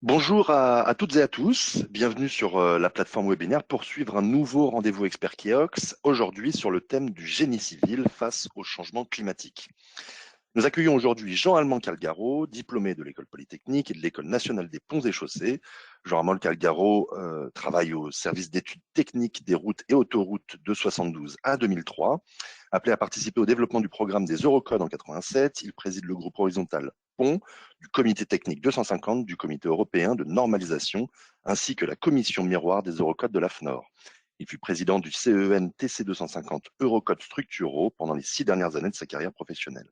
Bonjour à toutes et à tous, bienvenue sur la plateforme webinaire pour suivre un nouveau rendez-vous Expert Kiox, aujourd'hui sur le thème du génie civil face au changement climatique. Nous accueillons aujourd'hui Jean-Almand Calgaro, diplômé de l'École Polytechnique et de l'École nationale des ponts et chaussées. Jean-Almand Calgaro travaille au service d'études techniques des routes et autoroutes de 72 à 2003. Appelé à participer au développement du programme des Eurocodes en 87, il préside le groupe horizontal Ponts du comité technique 250 du comité européen de normalisation ainsi que la commission miroir des Eurocodes de l'AFNOR. Il fut président du CEN TC 250 Eurocodes structuraux pendant les 6 dernières années de sa carrière professionnelle.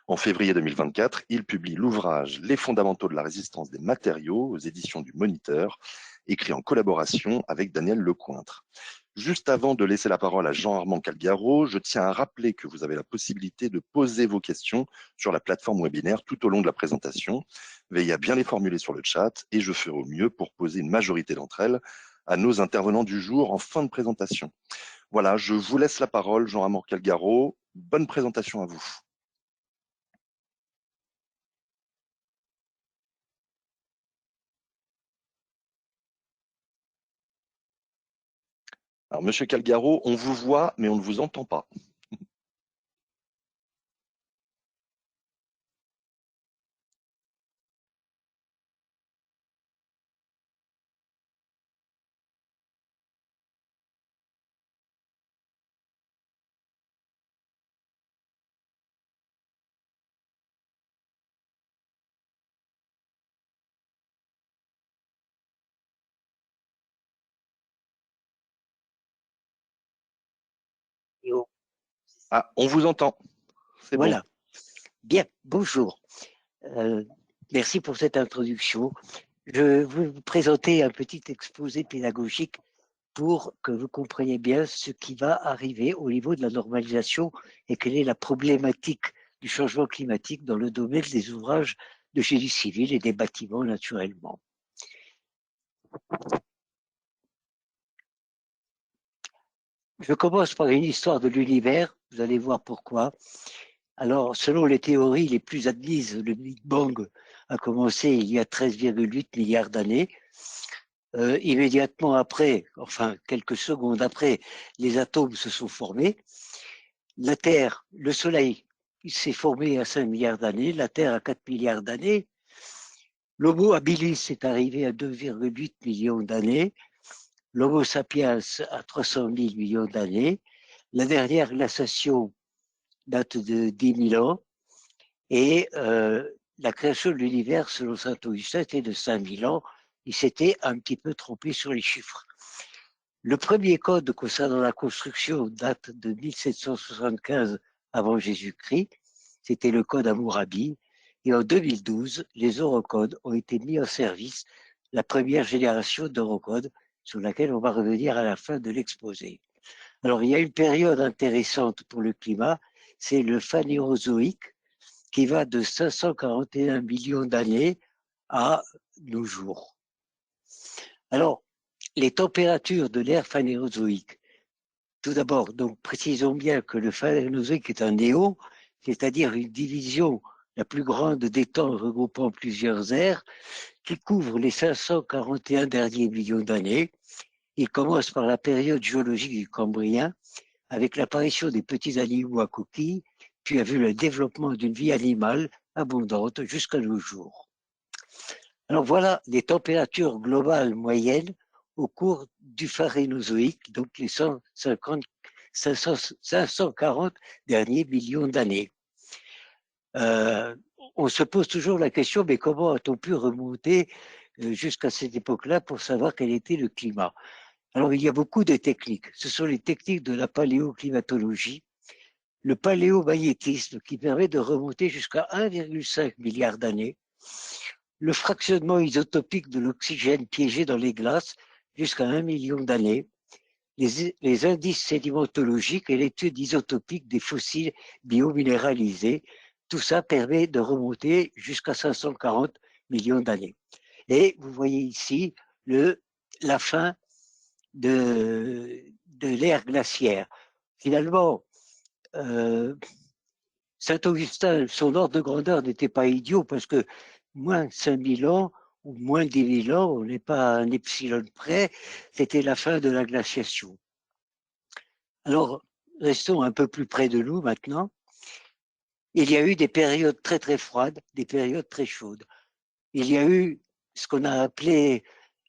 En février 2024, il publie l'ouvrage Les fondamentaux de la résistance des matériaux aux éditions du Moniteur, écrit en collaboration avec Daniel Lecointre. Juste avant de laisser la parole à Jean-Armand Calgaro, je tiens à rappeler que vous avez la possibilité de poser vos questions sur la plateforme webinaire tout au long de la présentation. Veillez à bien les formuler sur le chat et je ferai au mieux pour poser une majorité d'entre elles à nos intervenants du jour en fin de présentation. Voilà, je vous laisse la parole, Jean-Armand Calgaro. Bonne présentation à vous. Alors, Monsieur Calgaro, on vous voit, mais on ne vous entend pas. Oh, Ah, on vous entend. C'est bon. voilà. Bien, bonjour. Merci pour cette introduction. Je veux vous présenter un petit exposé pédagogique pour que vous compreniez bien ce qui va arriver au niveau de la normalisation et quelle est la problématique du changement climatique dans le domaine des ouvrages de génie civil et des bâtiments naturellement. Je commence par une histoire de l'univers, vous allez voir pourquoi. Alors, selon les théories les plus admises, le Big Bang a commencé il y a 13,8 milliards d'années. Immédiatement après, enfin quelques secondes après, les atomes se sont formés. La Terre, le Soleil, il s'est formé à 5 milliards d'années, la Terre à 4 milliards d'années. L'Homo habilis est arrivé à 2,8 millions d'années. L'Homo sapiens à 300 000 millions d'années. La dernière glaciation date de 10 000 ans. Et la création de l'univers, selon saint Augustin, était de 5000 ans. Il s'était un petit peu trompé sur les chiffres. Le premier code concernant la construction date de 1775 avant Jésus-Christ. C'était le code Hammurabi. Et en 2012, les eurocodes ont été mis en service, la première génération d'eurocodes, sur laquelle on va revenir à la fin de l'exposé. Alors, il y a une période intéressante pour le climat, c'est le Phanérozoïque, qui va de 541 millions d'années à nos jours. Alors, les températures de l'ère phanérozoïque. Tout d'abord, donc précisons bien que le phanérozoïque est un néon, c'est-à-dire une division la plus grande des temps regroupant plusieurs ères, qui couvre les 541 derniers millions d'années. Il commence par la période géologique du Cambrien, avec l'apparition des petits animaux à coquilles, puis a vu le développement d'une vie animale abondante jusqu'à nos jours. Alors voilà les températures globales moyennes au cours du Pharénozoïque, donc les 540 derniers millions d'années. On se pose toujours la question, mais comment a-t-on pu remonter jusqu'à cette époque-là pour savoir quel était le climat? Alors il y a beaucoup de techniques. Ce sont les techniques de la paléoclimatologie, le paléomagnétisme qui permet de remonter jusqu'à 1,5 milliard d'années, le fractionnement isotopique de l'oxygène piégé dans les glaces jusqu'à 1 million d'années, les indices sédimentologiques et l'étude isotopique des fossiles biominéralisés. Tout ça permet de remonter jusqu'à 540 millions d'années. Et vous voyez ici la fin de l'ère glaciaire. Finalement, Saint-Augustin, son ordre de grandeur n'était pas idiot parce que moins 5000 ans, ou moins de 10 000 ans, on n'est pas à un epsilon près, c'était la fin de la glaciation. Alors, restons un peu plus près de nous maintenant. Il y a eu des périodes très très froides, des périodes très chaudes. Il y a eu ce qu'on a appelé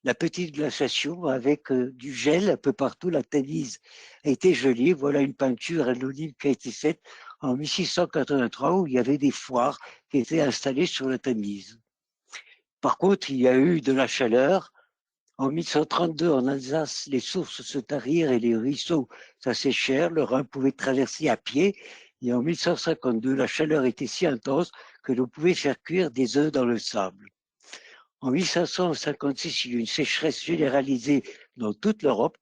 la petite glaciation avec du gel un peu partout. La Tamise a été gelée. Voilà une peinture anonyme qui a été faite en 1683 où il y avait des foires qui étaient installées sur la Tamise. Par contre, il y a eu de la chaleur. En 1132, en Alsace, les sources se tarirent et les ruisseaux s'asséchèrent. Le Rhin pouvait traverser à pied. Et en 1152, la chaleur était si intense que l'on pouvait faire cuire des œufs dans le sable. En 1556, il y a eu une sécheresse généralisée dans toute l'Europe.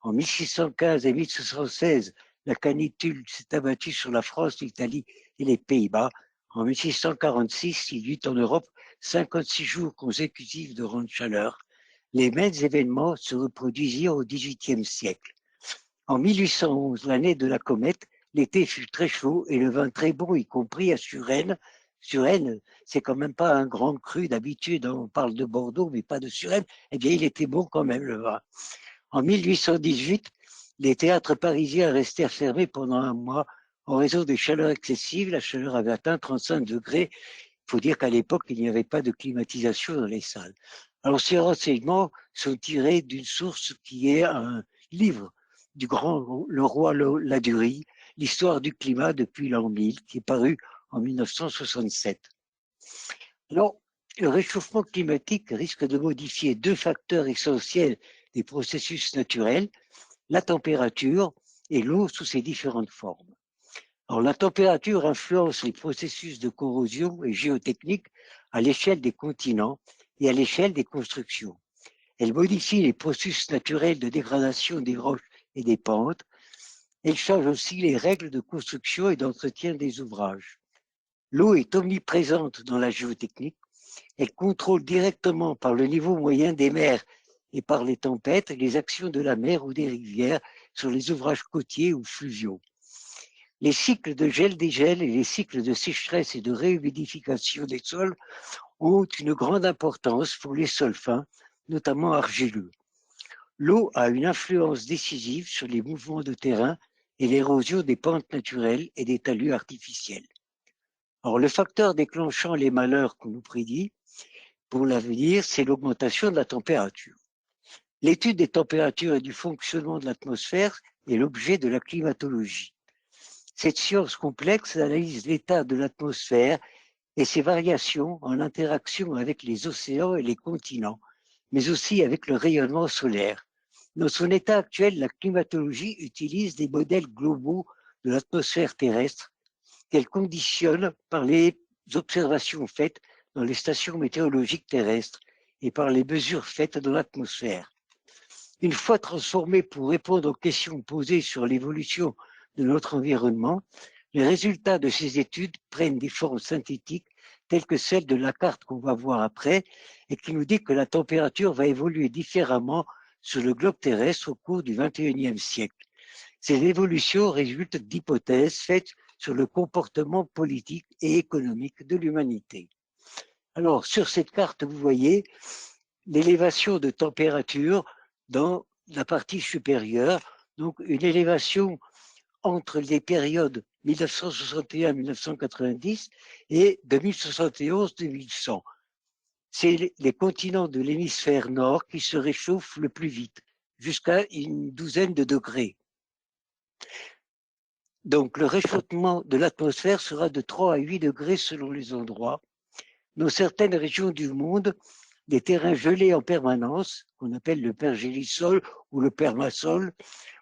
En 1615 et 1616, la canicule s'est abattue sur la France, l'Italie et les Pays-Bas. En 1646, il y eut en Europe 56 jours consécutifs de grande chaleur. Les mêmes événements se reproduisirent au XVIIIe siècle. En 1811, l'année de la comète, l'été fut très chaud et le vin très bon, y compris à Suresnes. Suresnes, c'est quand même pas un grand cru d'habitude, on parle de Bordeaux, mais pas de Suresnes. Eh bien, il était bon quand même, le vin. En 1818, les théâtres parisiens restèrent fermés pendant un mois en raison des chaleurs excessives. La chaleur avait atteint 35 degrés. Il faut dire qu'à l'époque, il n'y avait pas de climatisation dans les salles. Alors, ces renseignements sont tirés d'une source qui est un livre du grand Le Roi Ladurie, l'histoire du climat depuis l'an 1000, qui est paru en 1967. Alors, le réchauffement climatique risque de modifier deux facteurs essentiels des processus naturels, la température et l'eau sous ses différentes formes. Alors, la température influence les processus de corrosion et géotechnique à l'échelle des continents et à l'échelle des constructions. Elle modifie les processus naturels de dégradation des roches et des pentes. Elle change aussi les règles de construction et d'entretien des ouvrages. L'eau est omniprésente dans la géotechnique. Elle contrôle directement par le niveau moyen des mers et par les tempêtes les actions de la mer ou des rivières sur les ouvrages côtiers ou fluviaux. Les cycles de gel-dégel et les cycles de sécheresse et de réhumidification des sols ont une grande importance pour les sols fins, notamment argileux. L'eau a une influence décisive sur les mouvements de terrain et l'érosion des pentes naturelles et des talus artificiels. Alors, le facteur déclenchant les malheurs qu'on nous prédit pour l'avenir, c'est l'augmentation de la température. L'étude des températures et du fonctionnement de l'atmosphère est l'objet de la climatologie. Cette science complexe analyse l'état de l'atmosphère et ses variations en interaction avec les océans et les continents, mais aussi avec le rayonnement solaire. Dans son état actuel, la climatologie utilise des modèles globaux de l'atmosphère terrestre qu'elle conditionne par les observations faites dans les stations météorologiques terrestres et par les mesures faites dans l'atmosphère. Une fois transformée pour répondre aux questions posées sur l'évolution de notre environnement, les résultats de ces études prennent des formes synthétiques telles que celle de la carte qu'on va voir après et qui nous dit que la température va évoluer différemment sur le globe terrestre au cours du XXIe siècle. Ces évolutions résultent d'hypothèses faites sur le comportement politique et économique de l'humanité. Alors, sur cette carte, vous voyez l'élévation de température dans la partie supérieure, donc une élévation entre les périodes 1961-1990 et 2071-2100. C'est les continents de l'hémisphère nord qui se réchauffent le plus vite, jusqu'à une douzaine de degrés. Donc le réchauffement de l'atmosphère sera de 3 à 8 degrés selon les endroits. Dans certaines régions du monde, des terrains gelés en permanence, qu'on appelle le pergélisol ou le permasol,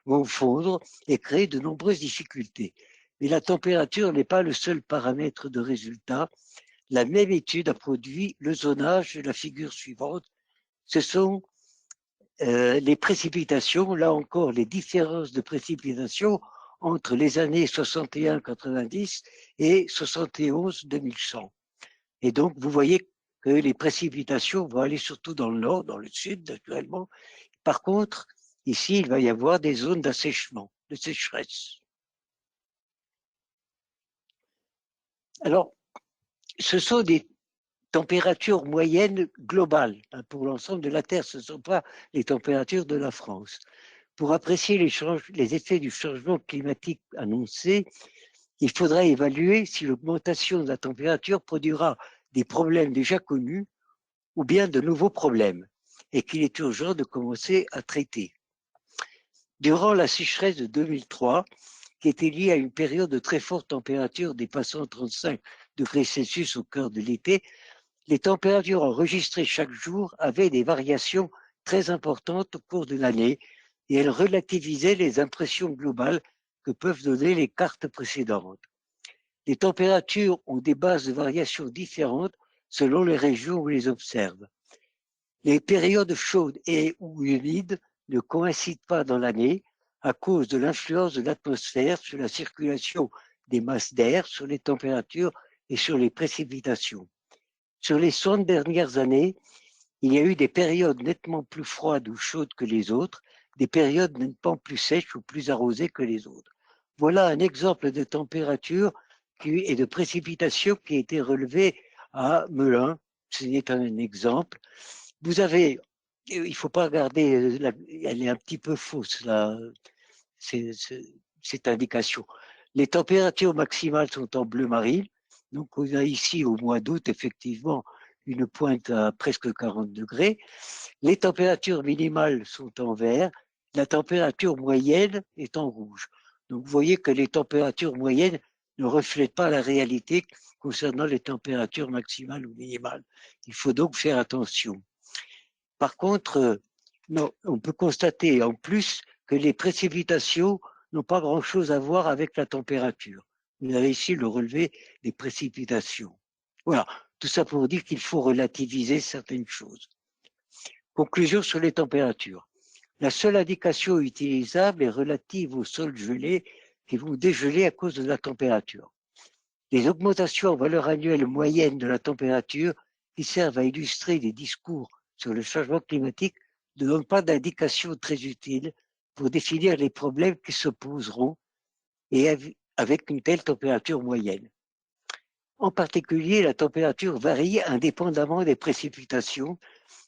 vont fondre et créer de nombreuses difficultés. Mais la température n'est pas le seul paramètre de résultat. La même étude a produit le zonage de la figure suivante. Ce sont les précipitations, là encore, les différences de précipitations entre les années 61-90 et 71-2100. Et donc, vous voyez que les précipitations vont aller surtout dans le nord, dans le sud, naturellement. Par contre, ici, il va y avoir des zones d'assèchement, de sécheresse. Alors, ce sont des température moyenne globale hein, pour l'ensemble de la Terre. Ce ne sont pas les températures de la France. Pour apprécier les effets du changement climatique annoncé, il faudra évaluer si l'augmentation de la température produira des problèmes déjà connus ou bien de nouveaux problèmes et qu'il est urgent de commencer à traiter. Durant la sécheresse de 2003, qui était liée à une période de très forte température dépassant 35 degrés Celsius au cœur de l'été, les températures enregistrées chaque jour avaient des variations très importantes au cours de l'année et elles relativisaient les impressions globales que peuvent donner les cartes précédentes. Les températures ont des bases de variations différentes selon les régions où on les observe. Les périodes chaudes et ou humides ne coïncident pas dans l'année à cause de l'influence de l'atmosphère sur la circulation des masses d'air, sur les températures et sur les précipitations. Sur les 100 dernières années, il y a eu des périodes nettement plus froides ou chaudes que les autres, des périodes nettement plus sèches ou plus arrosées que les autres. Voilà un exemple de température et de précipitation qui a été relevé à Melun. C'est un exemple. Vous avez, il ne faut pas regarder, elle est un petit peu fausse, là, cette indication. Les températures maximales sont en bleu marine. Donc, on a ici, au mois d'août, effectivement, une pointe à presque 40 degrés. Les températures minimales sont en vert. La température moyenne est en rouge. Donc, vous voyez que les températures moyennes ne reflètent pas la réalité concernant les températures maximales ou minimales. Il faut donc faire attention. Par contre, non, on peut constater en plus que les précipitations n'ont pas grand-chose à voir avec la température. Vous avez ici le relevé des précipitations. Voilà, tout ça pour dire qu'il faut relativiser certaines choses. Conclusion sur les températures. La seule indication utilisable est relative aux sols gelés qui vont dégeler à cause de la température. Les augmentations en valeur annuelle moyenne de la température qui servent à illustrer des discours sur le changement climatique ne donnent pas d'indication très utile pour définir les problèmes qui se poseront et avec une telle température moyenne. En particulier, la température varie indépendamment des précipitations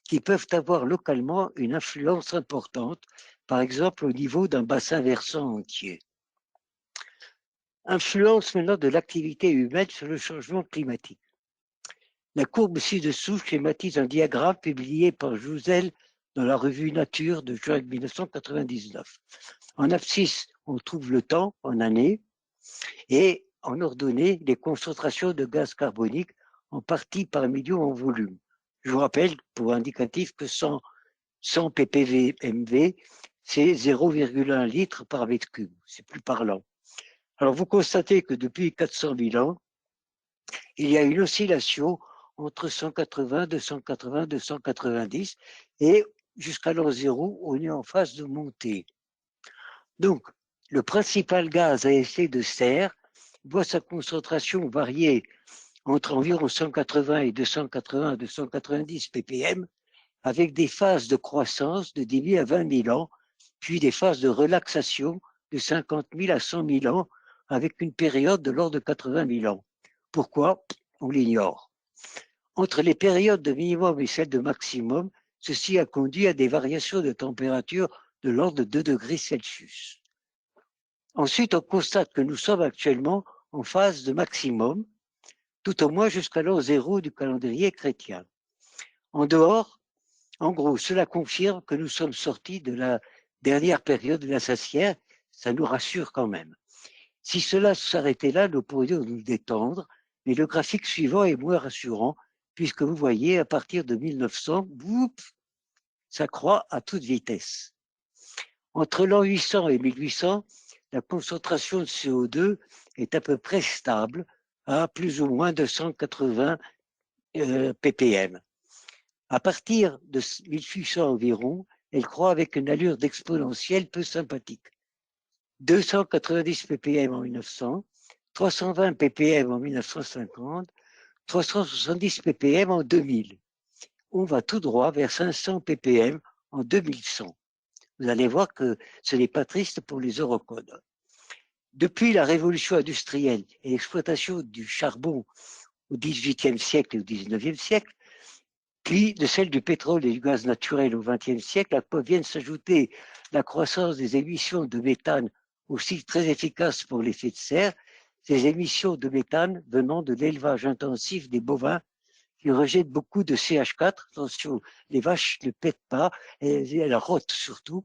qui peuvent avoir localement une influence importante, par exemple au niveau d'un bassin versant entier. Influence maintenant de l'activité humaine sur le changement climatique. La courbe ci-dessous schématise un diagramme publié par Jouzel dans la revue Nature de juin 1999. En abscisse, on trouve le temps en années et en ordonnée les concentrations de gaz carbonique en partie par million en volume. Je vous rappelle pour indicatif que 100 ppm, c'est 0,1 litre par mètre cube. C'est plus parlant. Alors vous constatez que depuis 400 000 ans, il y a une oscillation entre 180, 280, 290 et jusqu'à l'an zéro, on est en phase de montée. Donc, le principal gaz à effet de serre voit sa concentration varier entre environ 180 et 280 à 290 ppm avec des phases de croissance de 10 000 à 20 000 ans, puis des phases de relaxation de 50 000 à 100 000 ans avec une période de l'ordre de 80 000 ans. Pourquoi? On l'ignore. Entre les périodes de minimum et celles de maximum, ceci a conduit à des variations de température de l'ordre de 2 degrés Celsius. Ensuite, on constate que nous sommes actuellement en phase de maximum, tout au moins jusqu'à l'an zéro du calendrier chrétien. En dehors, en gros, cela confirme que nous sommes sortis de la dernière période glaciaire, ça nous rassure quand même. Si cela s'arrêtait là, nous pourrions nous détendre, mais le graphique suivant est moins rassurant, puisque vous voyez, à partir de 1900, ça croît à toute vitesse. Entre l'an 800 et 1800, la concentration de CO2 est à peu près stable, à plus ou moins 280 ppm. À partir de 1800 environ, elle croît avec une allure d'exponentielle peu sympathique. 290 ppm en 1900, 320 ppm en 1950, 370 ppm en 2000. On va tout droit vers 500 ppm en 2100. Vous allez voir que ce n'est pas triste pour les eurocodes. Depuis la révolution industrielle et l'exploitation du charbon au XVIIIe siècle et au XIXe siècle, puis de celle du pétrole et du gaz naturel au XXe siècle, à quoi viennent s'ajouter la croissance des émissions de méthane, aussi très efficaces pour l'effet de serre, ces émissions de méthane venant de l'élevage intensif des bovins qui rejettent beaucoup de CH4. Attention, les vaches ne pètent pas, elles rotent surtout,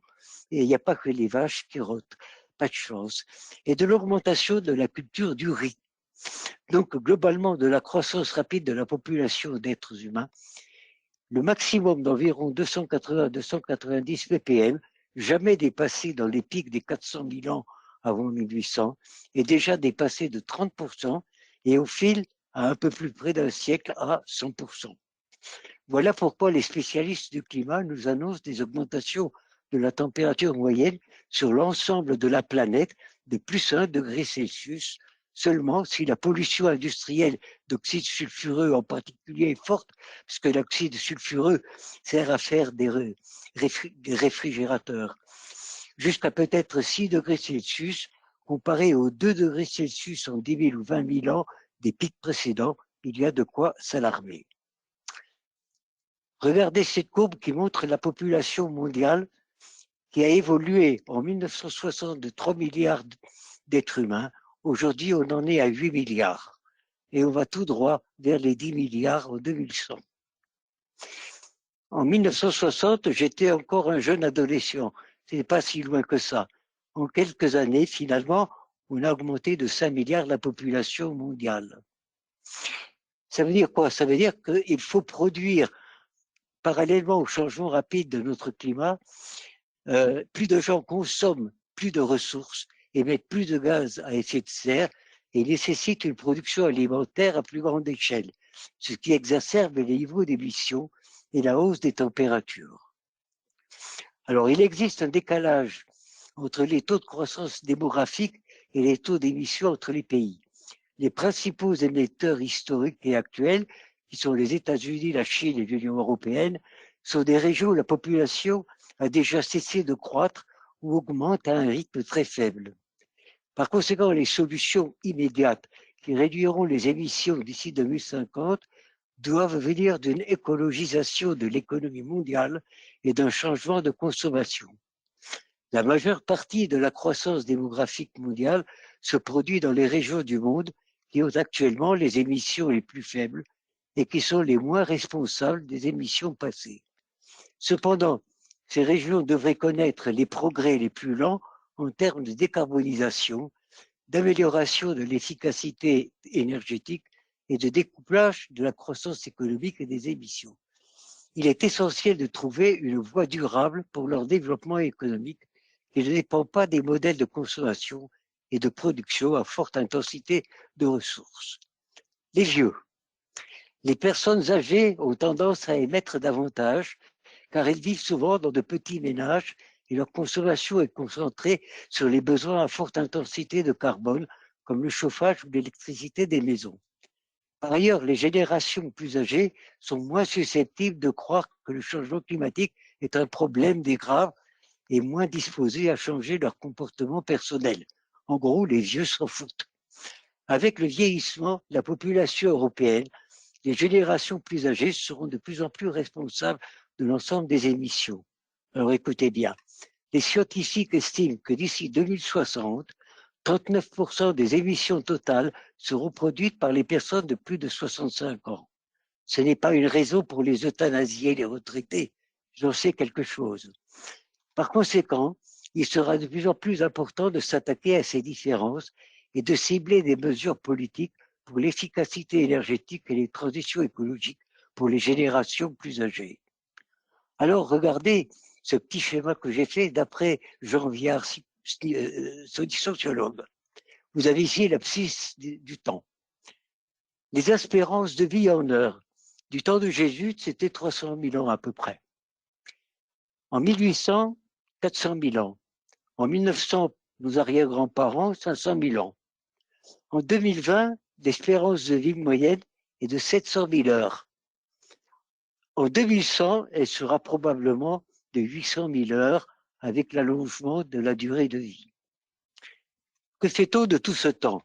et il n'y a pas que les vaches qui rotent, pas de chance. Et de l'augmentation de la culture du riz. Donc, globalement, de la croissance rapide de la population d'êtres humains, le maximum d'environ 280-290 ppm, jamais dépassé dans les pics des 400 000 ans avant 1800, est déjà dépassé de 30% et au fil à un peu plus près d'un siècle à 100%. Voilà pourquoi les spécialistes du climat nous annoncent des augmentations de la température moyenne sur l'ensemble de la planète de plus 1 degré Celsius, seulement si la pollution industrielle d'oxyde sulfureux en particulier est forte, puisque l'oxyde sulfureux sert à faire des réfrigérateurs, jusqu'à peut-être 6 degrés Celsius, comparé aux 2 degrés Celsius en 10 000 ou 20 000 ans des pics précédents, il y a de quoi s'alarmer. Regardez cette courbe qui montre la population mondiale qui a évolué en 1960 de 3 milliards d'êtres humains. Aujourd'hui, on en est à 8 milliards. Et on va tout droit vers les 10 milliards en 2100. En 1960, j'étais encore un jeune adolescent. Ce n'est pas si loin que ça. En quelques années, finalement, on a augmenté de 5 milliards la population mondiale. Ça veut dire quoi? Ça veut dire qu'il faut produire, parallèlement au changement rapide de notre climat, plus de gens consomment plus de ressources, émettent plus de gaz à effet de serre et nécessitent une production alimentaire à plus grande échelle, ce qui exacerbe les niveaux d'émissions et la hausse des températures. Alors, il existe un décalage entre les taux de croissance démographique et les taux d'émissions entre les pays. Les principaux émetteurs historiques et actuels, qui sont les États-Unis, la Chine et l'Union européenne, sont des régions où la population a déjà cessé de croître ou augmente à un rythme très faible. Par conséquent, les solutions immédiates qui réduiront les émissions d'ici 2050 doivent venir d'une écologisation de l'économie mondiale et d'un changement de consommation. La majeure partie de la croissance démographique mondiale se produit dans les régions du monde qui ont actuellement les émissions les plus faibles et qui sont les moins responsables des émissions passées. Cependant, ces régions devraient connaître les progrès les plus lents en termes de décarbonisation, d'amélioration de l'efficacité énergétique et de découplage de la croissance économique et des émissions. Il est essentiel de trouver une voie durable pour leur développement économique qui ne dépend pas des modèles de consommation et de production à forte intensité de ressources. Les vieux. Les personnes âgées ont tendance à émettre davantage car elles vivent souvent dans de petits ménages et leur consommation est concentrée sur les besoins à forte intensité de carbone, comme le chauffage ou l'électricité des maisons. Par ailleurs, les générations plus âgées sont moins susceptibles de croire que le changement climatique est un problème des graves et moins disposées à changer leur comportement personnel. En gros, les vieux s'en foutent. Avec le vieillissement, la population européenne, les générations plus âgées seront de plus en plus responsables de l'ensemble des émissions. Alors écoutez bien, les scientifiques estiment que d'ici 2060, 39% des émissions totales seront produites par les personnes de plus de 65 ans. Ce n'est pas une raison pour les euthanasier les retraités, j'en sais quelque chose. Par conséquent, il sera de plus en plus important de s'attaquer à ces différences et de cibler des mesures politiques pour l'efficacité énergétique et les transitions écologiques pour les générations plus âgées. Alors, regardez ce petit schéma que j'ai fait d'après Jean Viard, sociologue. Vous avez ici l'abscisse du temps. Les espérances de vie en heure. Du temps de Jésus, c'était 300 000 ans à peu près. En 1800, 400 000 ans. En 1900, nos arrière-grands-parents, 500 000 ans. En 2020, l'espérance de vie moyenne est de 700 000 heures. En 2100, elle sera probablement de 800 000 heures avec l'allongement de la durée de vie. Que fait-on de tout ce temps?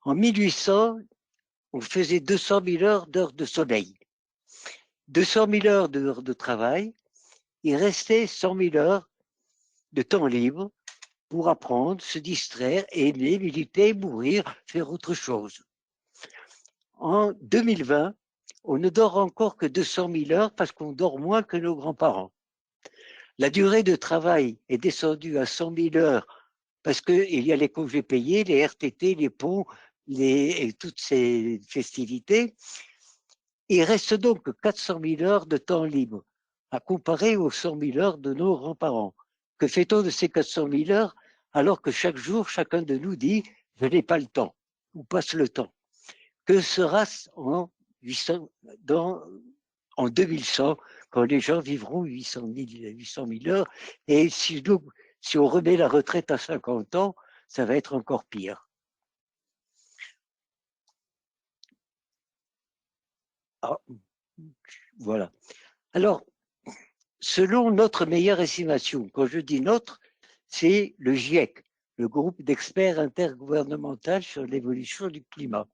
En 1800, on faisait 200 000 heures d'heures de sommeil. 200 000 heures d'heures de travail, il restait 100 000 heures de temps libre pour apprendre, se distraire, aimer, méditer, mourir, faire autre chose. En 2020, on ne dort encore que 200 000 heures parce qu'on dort moins que nos grands-parents. La durée de travail est descendue à 100 000 heures parce qu'il y a les congés payés, les RTT, les ponts, et toutes ces festivités. Il reste donc 400 000 heures de temps libre à comparer aux 100 000 heures de nos grands-parents. Que fait-on de ces 400 000 heures alors que chaque jour, chacun de nous dit « je n'ai pas le temps » ou « passe le temps ». Que sera-ce en 2100 quand les gens vivront 800 000 heures et si on remet la retraite à 50 ans, ça va être encore pire. Ah, voilà. Alors, selon notre meilleure estimation, quand je dis notre, c'est le GIEC, le groupe d'experts intergouvernemental sur l'évolution du climat.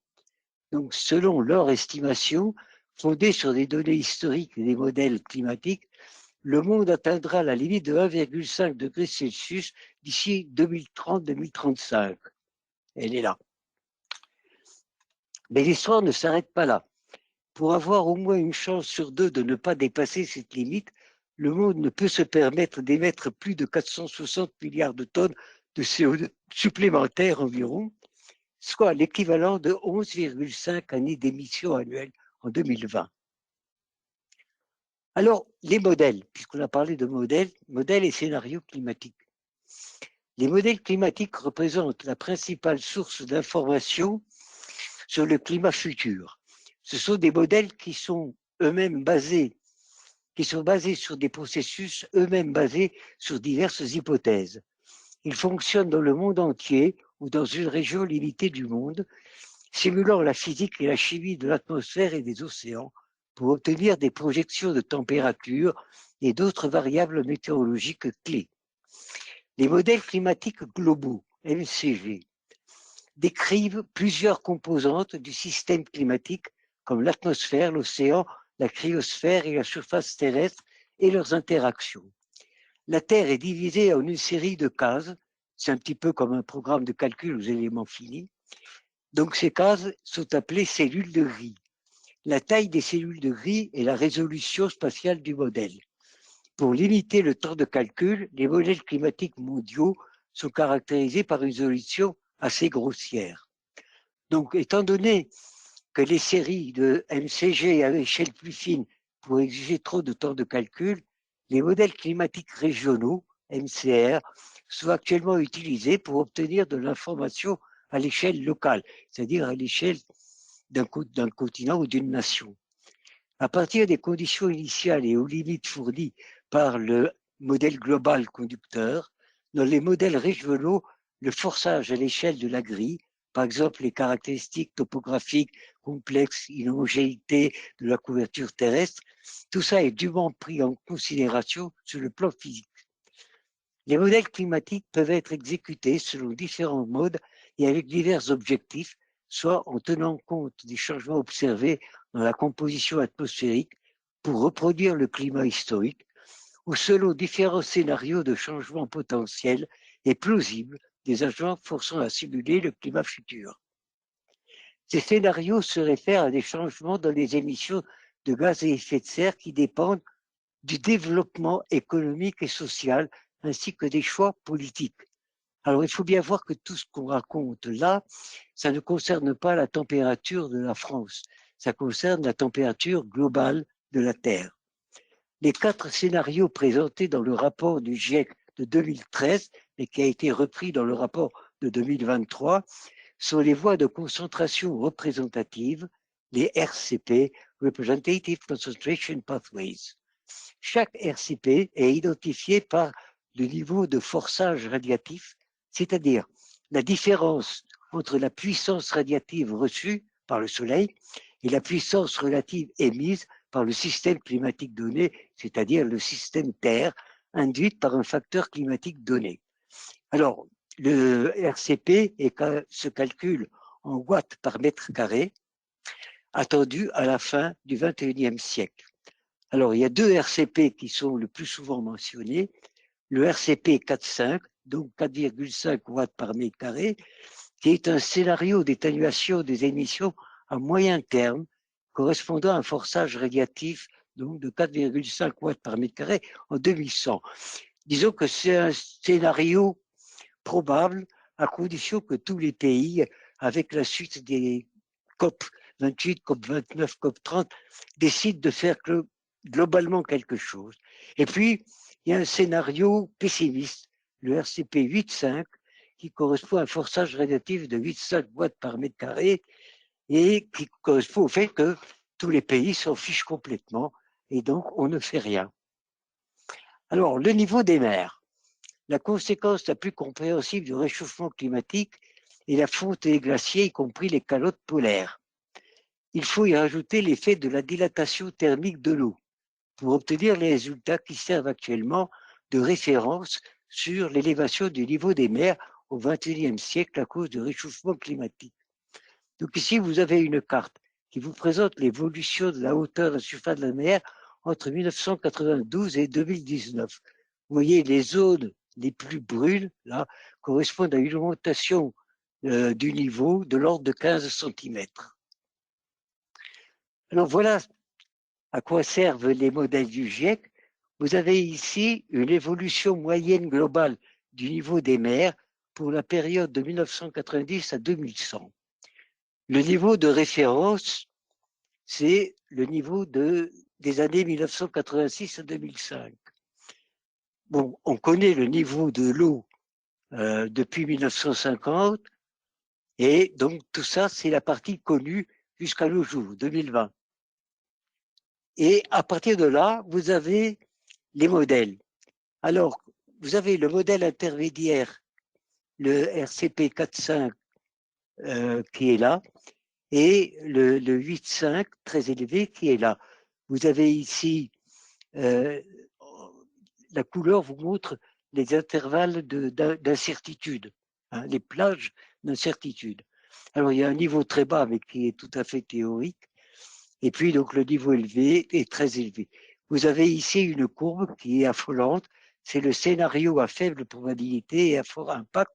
Donc, selon leur estimation, fondée sur des données historiques et des modèles climatiques, le monde atteindra la limite de 1,5 degré Celsius d'ici 2030-2035. Elle est là. Mais l'histoire ne s'arrête pas là. Pour avoir au moins une chance sur deux de ne pas dépasser cette limite, le monde ne peut se permettre d'émettre plus de 460 milliards de tonnes de CO2 supplémentaires environ, soit l'équivalent de 11,5 années d'émissions annuelles en 2020. Alors, les modèles, puisqu'on a parlé de modèles et scénarios climatiques. Les modèles climatiques représentent la principale source d'information sur le climat futur. Ce sont des modèles qui sont eux-mêmes basés sur des processus eux-mêmes basés sur diverses hypothèses. Ils fonctionnent dans le monde entier ou dans une région limitée du monde, simulant la physique et la chimie de l'atmosphère et des océans pour obtenir des projections de température et d'autres variables météorologiques clés. Les modèles climatiques globaux, MCG, décrivent plusieurs composantes du système climatique comme l'atmosphère, l'océan, la cryosphère et la surface terrestre et leurs interactions. La Terre est divisée en une série de cases, c'est un petit peu comme un programme de calcul aux éléments finis. Donc ces cases sont appelées cellules de Rie. La taille des cellules de Rie est la résolution spatiale du modèle. Pour limiter le temps de calcul, les modèles climatiques mondiaux sont caractérisés par une résolution assez grossière. Donc, étant donné que les séries de MCG à échelle plus fine pourraient exiger trop de temps de calcul, les modèles climatiques régionaux, MCR, sont actuellement utilisés pour obtenir de l'information à l'échelle locale, c'est-à-dire à l'échelle d'un continent ou d'une nation. À partir des conditions initiales et aux limites fournies par le modèle global conducteur, dans les modèles régionaux, le forçage à l'échelle de la grille, par exemple les caractéristiques topographiques complexes, l'inhomogénéité de la couverture terrestre, tout ça est dûment pris en considération sur le plan physique. Les modèles climatiques peuvent être exécutés selon différents modes et avec divers objectifs, soit en tenant compte des changements observés dans la composition atmosphérique pour reproduire le climat historique, ou selon différents scénarios de changement potentiel et plausibles des agents forçant à simuler le climat futur. Ces scénarios se réfèrent à des changements dans les émissions de gaz à effet de serre qui dépendent du développement économique et social ainsi que des choix politiques. Alors, il faut bien voir que tout ce qu'on raconte là, ça ne concerne pas la température de la France, ça concerne la température globale de la Terre. Les 4 scénarios présentés dans le rapport du GIEC de 2013 et qui a été repris dans le rapport de 2023 sont les voies de concentration représentative, les RCP, Representative Concentration Pathways. Chaque RCP est identifié par le niveau de forçage radiatif, c'est-à-dire la différence entre la puissance radiative reçue par le Soleil et la puissance relative émise par le système climatique donné, c'est-à-dire le système Terre, induite par un facteur climatique donné. Alors, le RCP se calcule en watts par mètre carré. attendu à la fin du XXIe siècle. Alors, il y a deux RCP qui sont le plus souvent mentionnés. Le RCP 4,5, donc 4,5 watts par mètre carré, qui est un scénario d'atténuation des émissions à moyen terme, correspondant à un forçage radiatif donc de 4,5 watts par mètre carré en 2100. Disons que c'est un scénario probable à condition que tous les pays, avec la suite des COP 28, COP 29, COP 30, décident de faire globalement quelque chose. Et puis, il y a un scénario pessimiste, le RCP 8,5, qui correspond à un forçage radiatif de 8,5 watts par mètre carré et qui correspond au fait que tous les pays s'en fichent complètement et donc on ne fait rien. Alors, le niveau des mers. La conséquence la plus compréhensible du réchauffement climatique est la fonte des glaciers, y compris les calottes polaires. Il faut y rajouter l'effet de la dilatation thermique de l'eau pour obtenir les résultats qui servent actuellement de référence sur l'élévation du niveau des mers au XXIe siècle à cause du réchauffement climatique. Donc ici, vous avez une carte qui vous présente l'évolution de la hauteur de la surface de la mer entre 1992 et 2019. Vous voyez, les zones les plus brunes, là, correspondent à une augmentation du niveau de l'ordre de 15 cm. Alors voilà à quoi servent les modèles du GIEC. Vous avez ici une évolution moyenne globale du niveau des mers pour la période de 1990 à 2100. Le niveau de référence, c'est le niveau des années 1986 à 2005. Bon, on connaît le niveau de l'eau depuis 1950, et donc tout ça, c'est la partie connue jusqu'à nos jours, 2020. Et à partir de là, vous avez les modèles. Alors, vous avez le modèle intermédiaire, le RCP 4.5 qui est là, et le 8.5 très élevé qui est là. Vous avez ici, la couleur vous montre les intervalles d'incertitude, hein, les plages d'incertitude. Alors, il y a un niveau très bas, mais qui est tout à fait théorique. Et puis, donc, le niveau élevé est très élevé. Vous avez ici une courbe qui est affolante. C'est le scénario à faible probabilité et à fort impact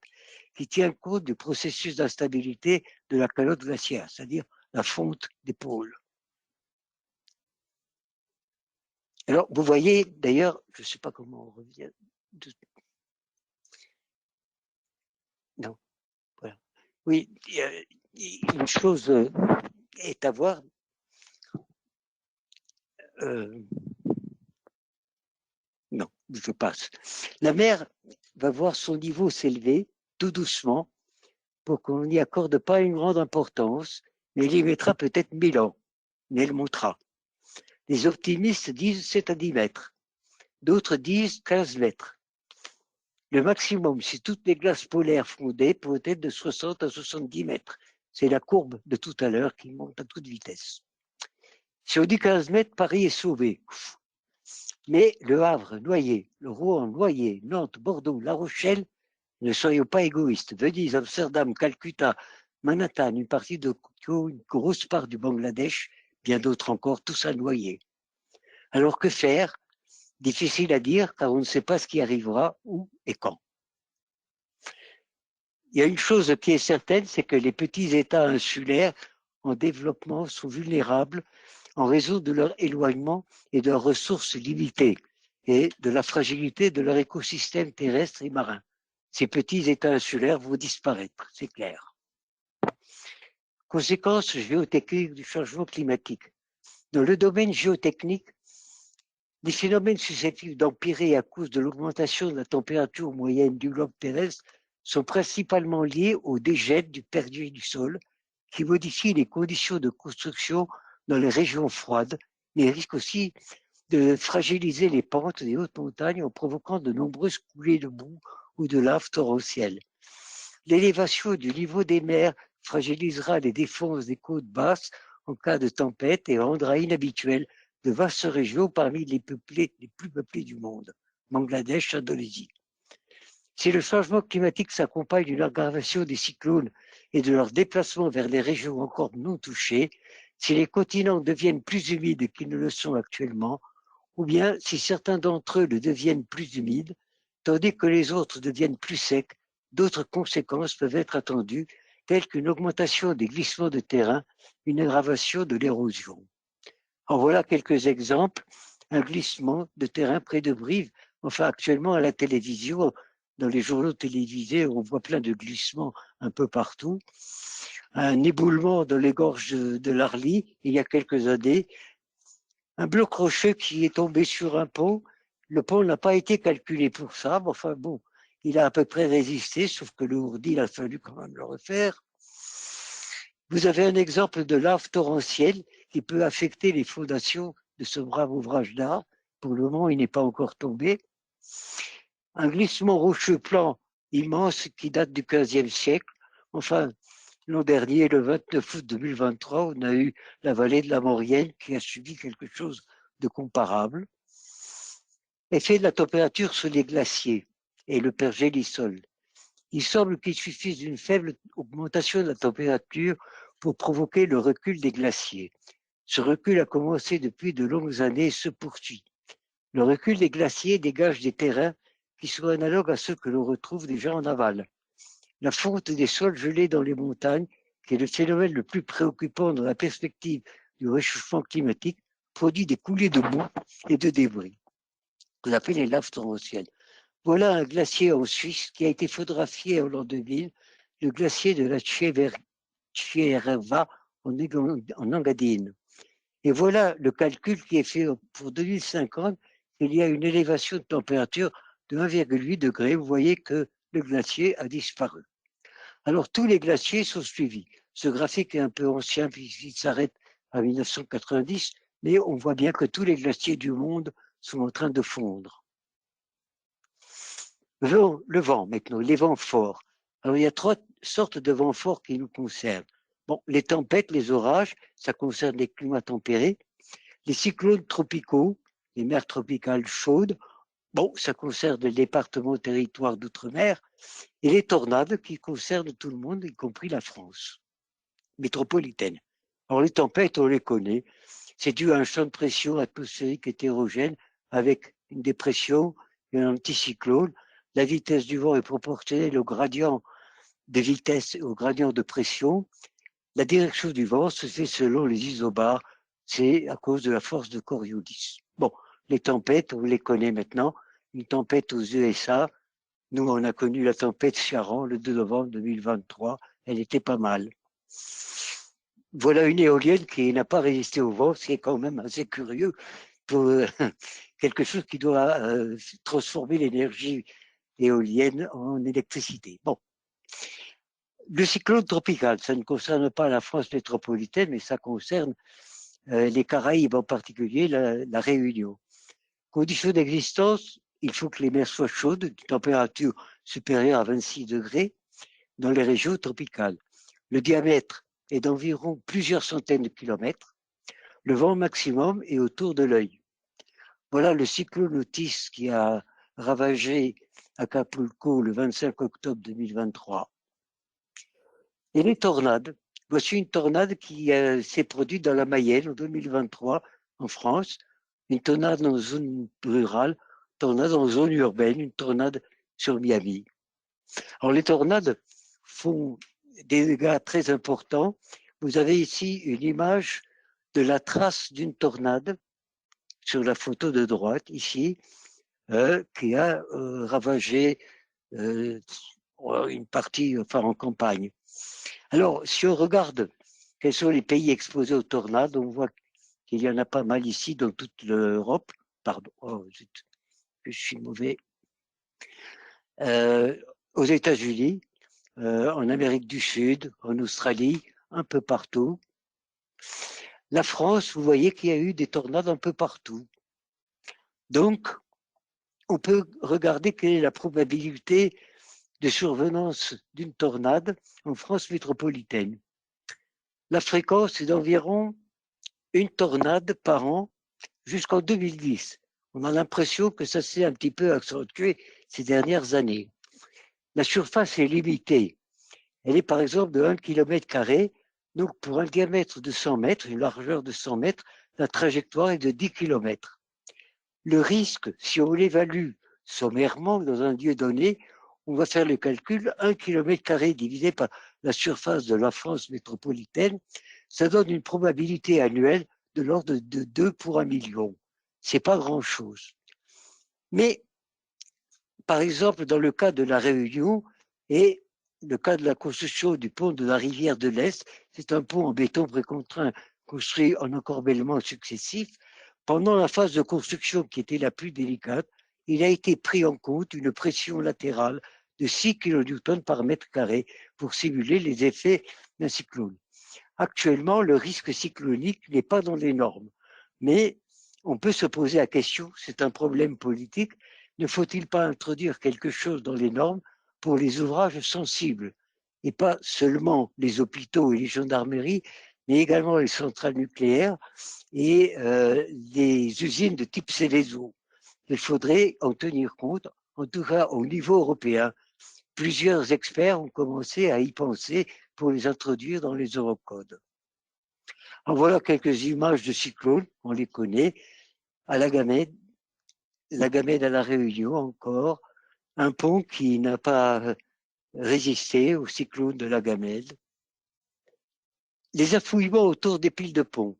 qui tient compte du processus d'instabilité de la calotte glaciaire, c'est-à-dire la fonte des pôles. Alors, vous voyez, d'ailleurs, je ne sais pas comment on revient. Non, voilà. Oui, une chose est à voir. Non, je passe. La mer va voir son niveau s'élever tout doucement pour qu'on n'y accorde pas une grande importance, mais il y mettra peut-être 1000 ans, mais elle montera. Les optimistes disent c'est à 10 mètres, d'autres disent 15 mètres. Le maximum, si toutes les glaces polaires fondaient, pourrait être de 60 à 70 mètres. C'est la courbe de tout à l'heure qui monte à toute vitesse. Si on dit 15 mètres, Paris est sauvé. Mais Le Havre noyé, le Rouen noyé, Nantes, Bordeaux, La Rochelle, ne soyons pas égoïstes. Venise, Amsterdam, Calcutta, Manhattan, une partie de Tokyo, une grosse part du Bangladesh, bien d'autres encore, tout ça noyé. Alors que faire? Difficile à dire car on ne sait pas ce qui arrivera, où et quand. Il y a une chose qui est certaine, c'est que les petits États insulaires en développement sont vulnérables en raison de leur éloignement et de leurs ressources limitées et de la fragilité de leur écosystème terrestre et marin. Ces petits États insulaires vont disparaître, c'est clair. Conséquences géotechniques du changement climatique. Dans le domaine géotechnique, les phénomènes susceptibles d'empirer à cause de l'augmentation de la température moyenne du globe terrestre sont principalement liés au dégel du pergélisol du sol, qui modifie les conditions de construction dans les régions froides, mais risque aussi de fragiliser les pentes des hautes montagnes en provoquant de nombreuses coulées de boue ou de lave torrentielle. L'élévation du niveau des mers fragilisera les défenses des côtes basses en cas de tempête et rendra inhabituelles de vastes régions parmi les plus peuplées du monde, Bangladesh, Indonésie. Si le changement climatique s'accompagne d'une aggravation des cyclones et de leur déplacement vers les régions encore non touchées, si les continents deviennent plus humides qu'ils ne le sont actuellement, ou bien si certains d'entre eux le deviennent plus humides, tandis que les autres deviennent plus secs, d'autres conséquences peuvent être attendues, telles qu'une augmentation des glissements de terrain, une aggravation de l'érosion. En voilà quelques exemples. Un glissement de terrain près de Brive. Enfin, actuellement, à la télévision, dans les journaux télévisés, on voit plein de glissements un peu partout. Un éboulement dans les gorges de l'Arly, il y a quelques années. Un bloc rocheux qui est tombé sur un pont. Le pont n'a pas été calculé pour ça, mais enfin bon, il a à peu près résisté, sauf que le ourdi, il a fallu quand même le refaire. Vous avez un exemple de lave torrentielle qui peut affecter les fondations de ce brave ouvrage d'art. Pour le moment, il n'est pas encore tombé. Un glissement rocheux plan immense qui date du XVe siècle. Enfin, l'an dernier, le 29 août 2023, on a eu la vallée de la Maurienne qui a subi quelque chose de comparable. Effet de la température sur les glaciers et le pergélisol. Il semble qu'il suffise d'une faible augmentation de la température pour provoquer le recul des glaciers. Ce recul a commencé depuis de longues années et se poursuit. Le recul des glaciers dégage des terrains qui sont analogues à ceux que l'on retrouve déjà en aval. La fonte des sols gelés dans les montagnes, qui est le phénomène le plus préoccupant dans la perspective du réchauffement climatique, produit des coulées de boue et de débris, qu'on appelle les laves torrentielles. Voilà un glacier en Suisse qui a été photographié en l'an 2000, le glacier de la Tchierva en Engadine. Et voilà le calcul qui est fait pour 2050, il y a une élévation de température de 1,8 degré. Vous voyez que le glacier a disparu. Alors tous les glaciers sont suivis. Ce graphique est un peu ancien puisqu'il s'arrête à 1990, mais on voit bien que tous les glaciers du monde sont en train de fondre. Le vent maintenant, les vents forts. Alors il y a trois sortes de vents forts qui nous concernent. Bon, les tempêtes, les orages, ça concerne les climats tempérés. Les cyclones tropicaux, les mers tropicales chaudes, bon, ça concerne les départements, territoires d'outre-mer. Et les tornades qui concernent tout le monde, y compris la France métropolitaine. Alors les tempêtes, on les connaît. C'est dû à un champ de pression atmosphérique hétérogène avec une dépression et un anticyclone. La vitesse du vent est proportionnelle au gradient de vitesse et au gradient de pression. La direction du vent se fait selon les isobars. C'est à cause de la force de Coriolis. Bon, les tempêtes, on les connaît maintenant. Une tempête aux USA. Nous, on a connu la tempête Charan le 2 novembre 2023. Elle était pas mal. Voilà une éolienne qui n'a pas résisté au vent, c'est quand même assez curieux pour quelque chose qui doit transformer l'énergie éolienne en électricité. Bon. Le cyclone tropical, ça ne concerne pas la France métropolitaine, mais ça concerne les Caraïbes, en particulier la Réunion. Conditions d'existence, il faut que les mers soient chaudes, de température supérieure à 26 degrés dans les régions tropicales. Le diamètre est d'environ plusieurs centaines de kilomètres. Le vent maximum est autour de l'œil. Voilà le cyclone Otis qui a ravagé Acapulco le 25 octobre 2023. Et les tornades. Voici une tornade qui s'est produite dans la Mayenne en 2023 en France. Une tornade en zone rurale, tornade en zone urbaine, une tornade sur Miami. Alors les tornades font des dégâts très importants. Vous avez ici une image de la trace d'une tornade sur la photo de droite, ici, qui a ravagé une partie, enfin en campagne. Alors, si on regarde quels sont les pays exposés aux tornades, on voit qu'il y en a pas mal ici dans toute l'Europe. Pardon, oh, je suis mauvais. Aux États-Unis, en Amérique du Sud, en Australie, un peu partout. La France, vous voyez qu'il y a eu des tornades un peu partout. Donc, on peut regarder quelle est la probabilité de survenance d'une tornade en France métropolitaine. La fréquence est d'environ une tornade par an jusqu'en 2010. On a l'impression que ça s'est un petit peu accentué ces dernières années. La surface est limitée. Elle est par exemple de 1 km², Donc, pour un diamètre de 100 mètres, une largeur de 100 mètres, la trajectoire est de 10 km. Le risque, si on l'évalue sommairement dans un lieu donné, on va faire le calcul, 1 km² divisé par la surface de la France métropolitaine, ça donne une probabilité annuelle de l'ordre de 2 pour 1 million. C'est pas grand-chose. Mais, par exemple, dans le cas de la Réunion et le cas de la construction du pont de la rivière de l'Est, c'est un pont en béton précontraint construit en encorbellement successif. Pendant la phase de construction qui était la plus délicate, il a été pris en compte une pression latérale de 6 kN par mètre carré pour simuler les effets d'un cyclone. Actuellement, le risque cyclonique n'est pas dans les normes, mais on peut se poser la question, c'est un problème politique, ne faut-il pas introduire quelque chose dans les normes pour les ouvrages sensibles, et pas seulement les hôpitaux et les gendarmeries, mais également les centrales nucléaires et les usines de type Céveso. Il faudrait en tenir compte, en tout cas au niveau européen. Plusieurs experts ont commencé à y penser pour les introduire dans les Eurocodes. En voilà quelques images de cyclones, on les connaît, à la Gamède à la Réunion encore, un pont qui n'a pas résisté au cyclone de la Gamède. Les affouillements autour des piles de pont.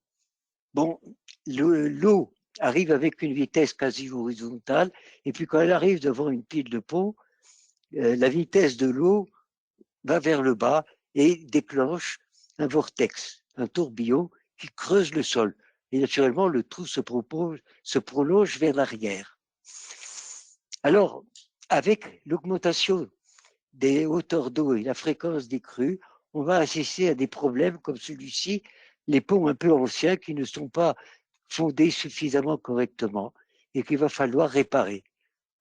Bon, l'eau arrive avec une vitesse quasi horizontale, et puis quand elle arrive devant une pile de pont, la vitesse de l'eau va vers le bas et déclenche un vortex, un tourbillon qui creuse le sol. Et naturellement, le trou se prolonge vers l'arrière. Alors, avec l'augmentation des hauteurs d'eau et la fréquence des crues, on va assister à des problèmes comme celui-ci, les ponts un peu anciens qui ne sont pas fondés suffisamment correctement et qu'il va falloir réparer.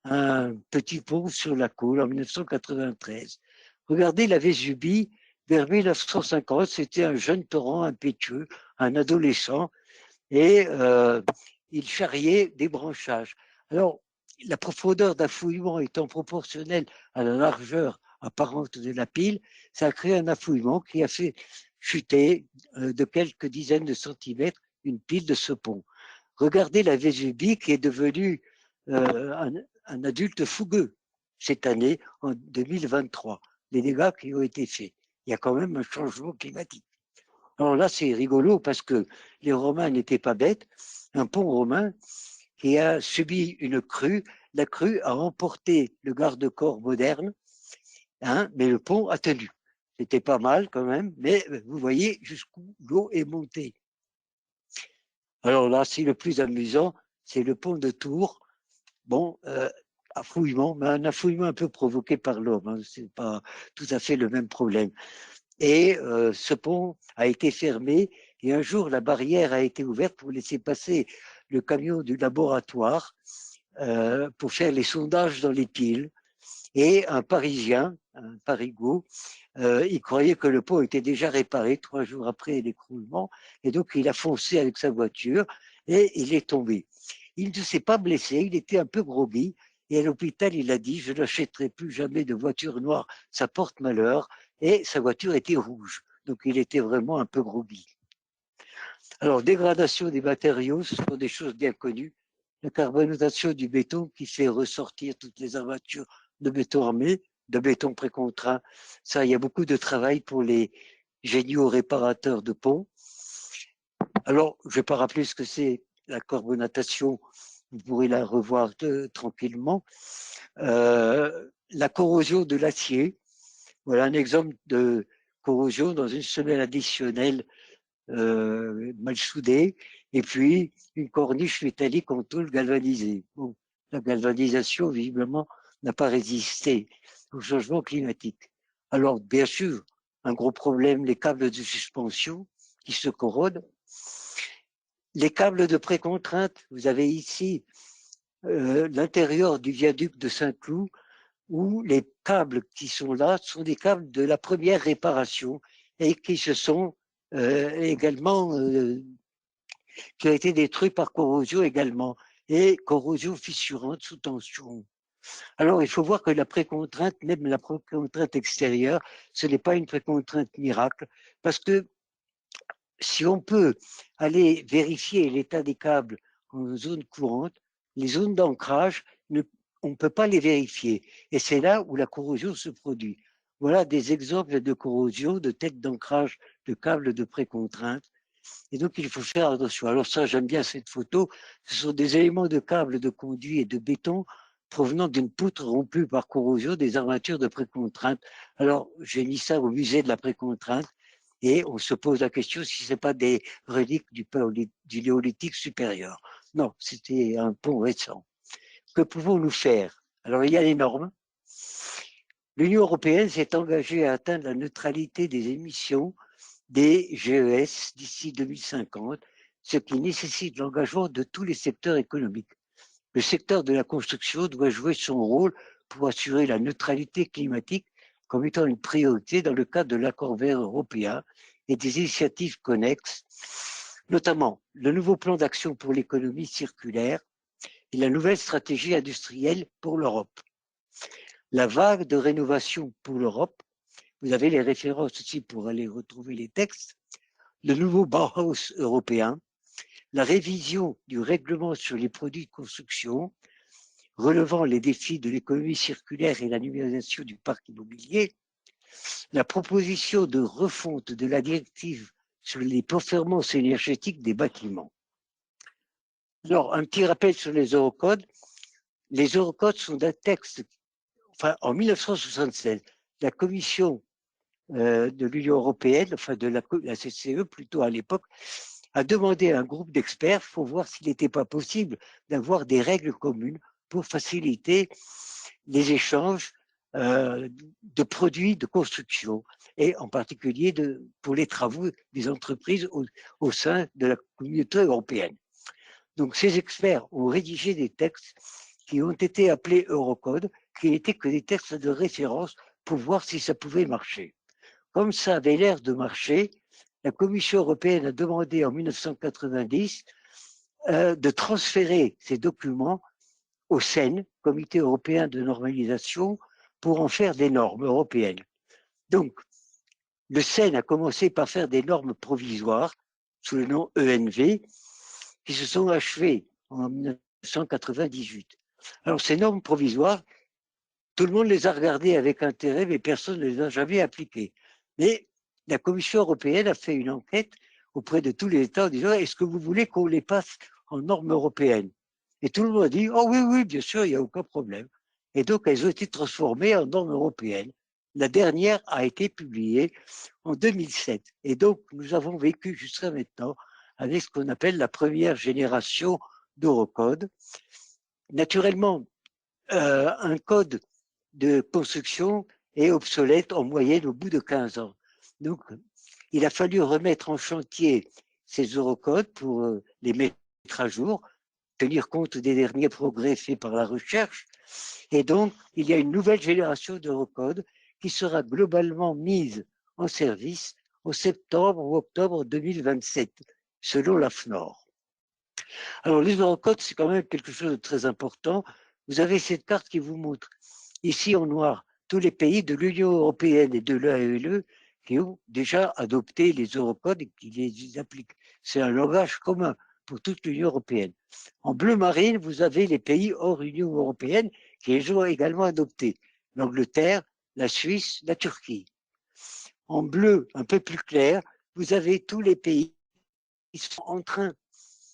Un petit pont sur la Coule en 1993. Regardez la Vésubie, vers 1950, c'était un jeune torrent impétueux, un adolescent, et il charriait des branchages. Alors, la profondeur d'affouillement étant proportionnelle à la largeur apparente de la pile, ça a créé un affouillement qui a fait chuter de quelques dizaines de centimètres une pile de ce pont. Regardez la Vésubie qui est devenue un adulte fougueux cette année, en 2023. Les dégâts qui ont été faits. Il y a quand même un changement climatique. Alors là, c'est rigolo parce que les Romains n'étaient pas bêtes. Un pont romain qui a subi une crue. La crue a emporté le garde-corps moderne, hein, mais le pont a tenu. C'était pas mal quand même, mais vous voyez jusqu'où l'eau est montée. Alors là, c'est le plus amusant, c'est le pont de Tours. Bon, affouillement, mais un affouillement un peu provoqué par l'homme, hein, c'est pas tout à fait le même problème. Et ce pont a été fermé et un jour la barrière a été ouverte pour laisser passer le camion du laboratoire pour faire les sondages dans les piles. Et un Parisien, un Parigot, il croyait que le pont était déjà réparé 3 jours après l'écroulement et donc il a foncé avec sa voiture et il est tombé. Il ne s'est pas blessé, il était un peu groggy et à l'hôpital il a dit je n'achèterai plus jamais de voiture noire, ça porte malheur, et sa voiture était rouge, donc il était vraiment un peu groggy. Alors dégradation des matériaux, ce sont des choses bien connues. La carbonisation du béton qui fait ressortir toutes les armatures de béton armé, de béton précontraint. Ça, il y a beaucoup de travail pour les géniaux réparateurs de ponts. Alors, je ne vais pas rappeler ce que c'est la carbonatation, vous pourrez la revoir tranquillement. La corrosion de l'acier, voilà un exemple de corrosion dans une semelle additionnelle mal soudée, et puis une corniche métallique en tôle galvanisée. Bon, la galvanisation, visiblement, n'a pas résisté au changement climatique. Alors, bien sûr, un gros problème, les câbles de suspension qui se corrodent. Les câbles de précontrainte, vous avez ici l'intérieur du viaduc de Saint-Cloud, où les câbles qui sont là sont des câbles de la première réparation et qui se sont également qui ont été détruits par corrosion également et corrosion fissurante sous tension. Alors, il faut voir que la précontrainte, même la précontrainte extérieure, ce n'est pas une précontrainte miracle parce que si on peut aller vérifier l'état des câbles en zone courante, les zones d'ancrage, on ne peut pas les vérifier. Et c'est là où la corrosion se produit. Voilà des exemples de corrosion de têtes d'ancrage de câbles de précontrainte. Et donc, il faut faire attention. Alors ça, j'aime bien cette photo. Ce sont des éléments de câbles de conduit et de béton provenant d'une poutre rompue par corrosion des armatures de précontrainte. Alors, j'ai mis ça au musée de la précontrainte et on se pose la question si ce n'est pas des reliques du néolithique supérieur. Non, c'était un pont récent. Que pouvons-nous faire? Alors, il y a les normes. L'Union européenne s'est engagée à atteindre la neutralité des émissions des GES d'ici 2050, ce qui nécessite l'engagement de tous les secteurs économiques. Le secteur de la construction doit jouer son rôle pour assurer la neutralité climatique comme étant une priorité dans le cadre de l'accord vert européen et des initiatives connexes, notamment le nouveau plan d'action pour l'économie circulaire et la nouvelle stratégie industrielle pour l'Europe. La vague de rénovation pour l'Europe, vous avez les références aussi pour aller retrouver les textes, le nouveau Bauhaus européen, la révision du règlement sur les produits de construction, relevant les défis de l'économie circulaire et la numérisation du parc immobilier, la proposition de refonte de la directive sur les performances énergétiques des bâtiments. Alors, un petit rappel sur les eurocodes. Les eurocodes sont un texte, enfin, en 1976, la Commission de l'Union européenne, enfin de la CCE plutôt à l'époque, a demandé à un groupe d'experts pour voir s'il n'était pas possible d'avoir des règles communes pour faciliter les échanges de produits de construction et en particulier pour les travaux des entreprises au sein de la communauté européenne. Donc ces experts ont rédigé des textes qui ont été appelés Eurocode, qui n'étaient que des textes de référence pour voir si ça pouvait marcher. Comme ça avait l'air de marcher, la Commission européenne a demandé en 1990 de transférer ces documents au CEN, Comité européen de normalisation, pour en faire des normes européennes. Donc, le CEN a commencé par faire des normes provisoires sous le nom ENV, qui se sont achevées en 1998. Alors, ces normes provisoires, tout le monde les a regardées avec intérêt, mais personne ne les a jamais appliquées. Mais la Commission européenne a fait une enquête auprès de tous les États en disant est-ce que vous voulez qu'on les passe en normes européennes? Et tout le monde a dit oh oui, oui, bien sûr, il n'y a aucun problème. Et donc, elles ont été transformées en normes européennes. La dernière a été publiée en 2007. Et donc, nous avons vécu jusqu'à maintenant avec ce qu'on appelle la première génération d'Eurocode. Naturellement, un code de construction est obsolète en moyenne au bout de 15 ans. Donc, il a fallu remettre en chantier ces Eurocodes pour les mettre à jour, tenir compte des derniers progrès faits par la recherche. Et donc, il y a une nouvelle génération d'Eurocodes qui sera globalement mise en service en septembre ou octobre 2027, selon la FNOR. Alors, les Eurocodes, c'est quand même quelque chose de très important. Vous avez cette carte qui vous montre ici en noir tous les pays de l'Union européenne et de l'AELE qui ont déjà adopté les Eurocodes et qui les appliquent. C'est un langage commun pour toute l'Union européenne. En bleu marine, vous avez les pays hors Union européenne qui les ont également adoptés. L'Angleterre, la Suisse, la Turquie. En bleu un peu plus clair, vous avez tous les pays qui sont en train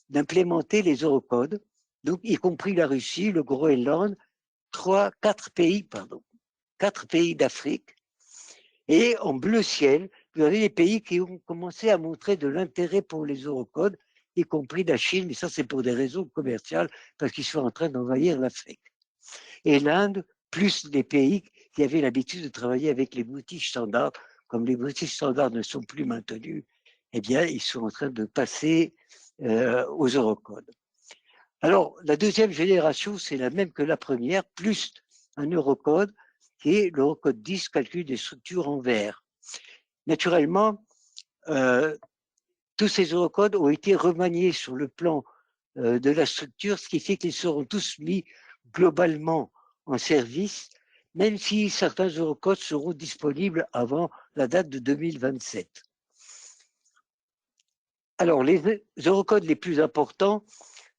d'implémenter les Eurocodes, donc y compris la Russie, le Groenland, quatre pays d'Afrique. Et en bleu ciel, vous avez les pays qui ont commencé à montrer de l'intérêt pour les Eurocodes, y compris la Chine, mais ça c'est pour des raisons commerciales, parce qu'ils sont en train d'envahir l'Afrique. Et l'Inde, plus les pays qui avaient l'habitude de travailler avec les British Standards, comme les British Standards ne sont plus maintenus, eh bien, ils sont en train de passer aux Eurocodes. Alors, la deuxième génération, c'est la même que la première, plus un Eurocode, qui est l'Eurocode 10, calcul des structures en vert. Naturellement, tous ces Eurocodes ont été remaniés sur le plan de la structure, ce qui fait qu'ils seront tous mis globalement en service, même si certains Eurocodes seront disponibles avant la date de 2027. Alors, les eurocodes les plus importants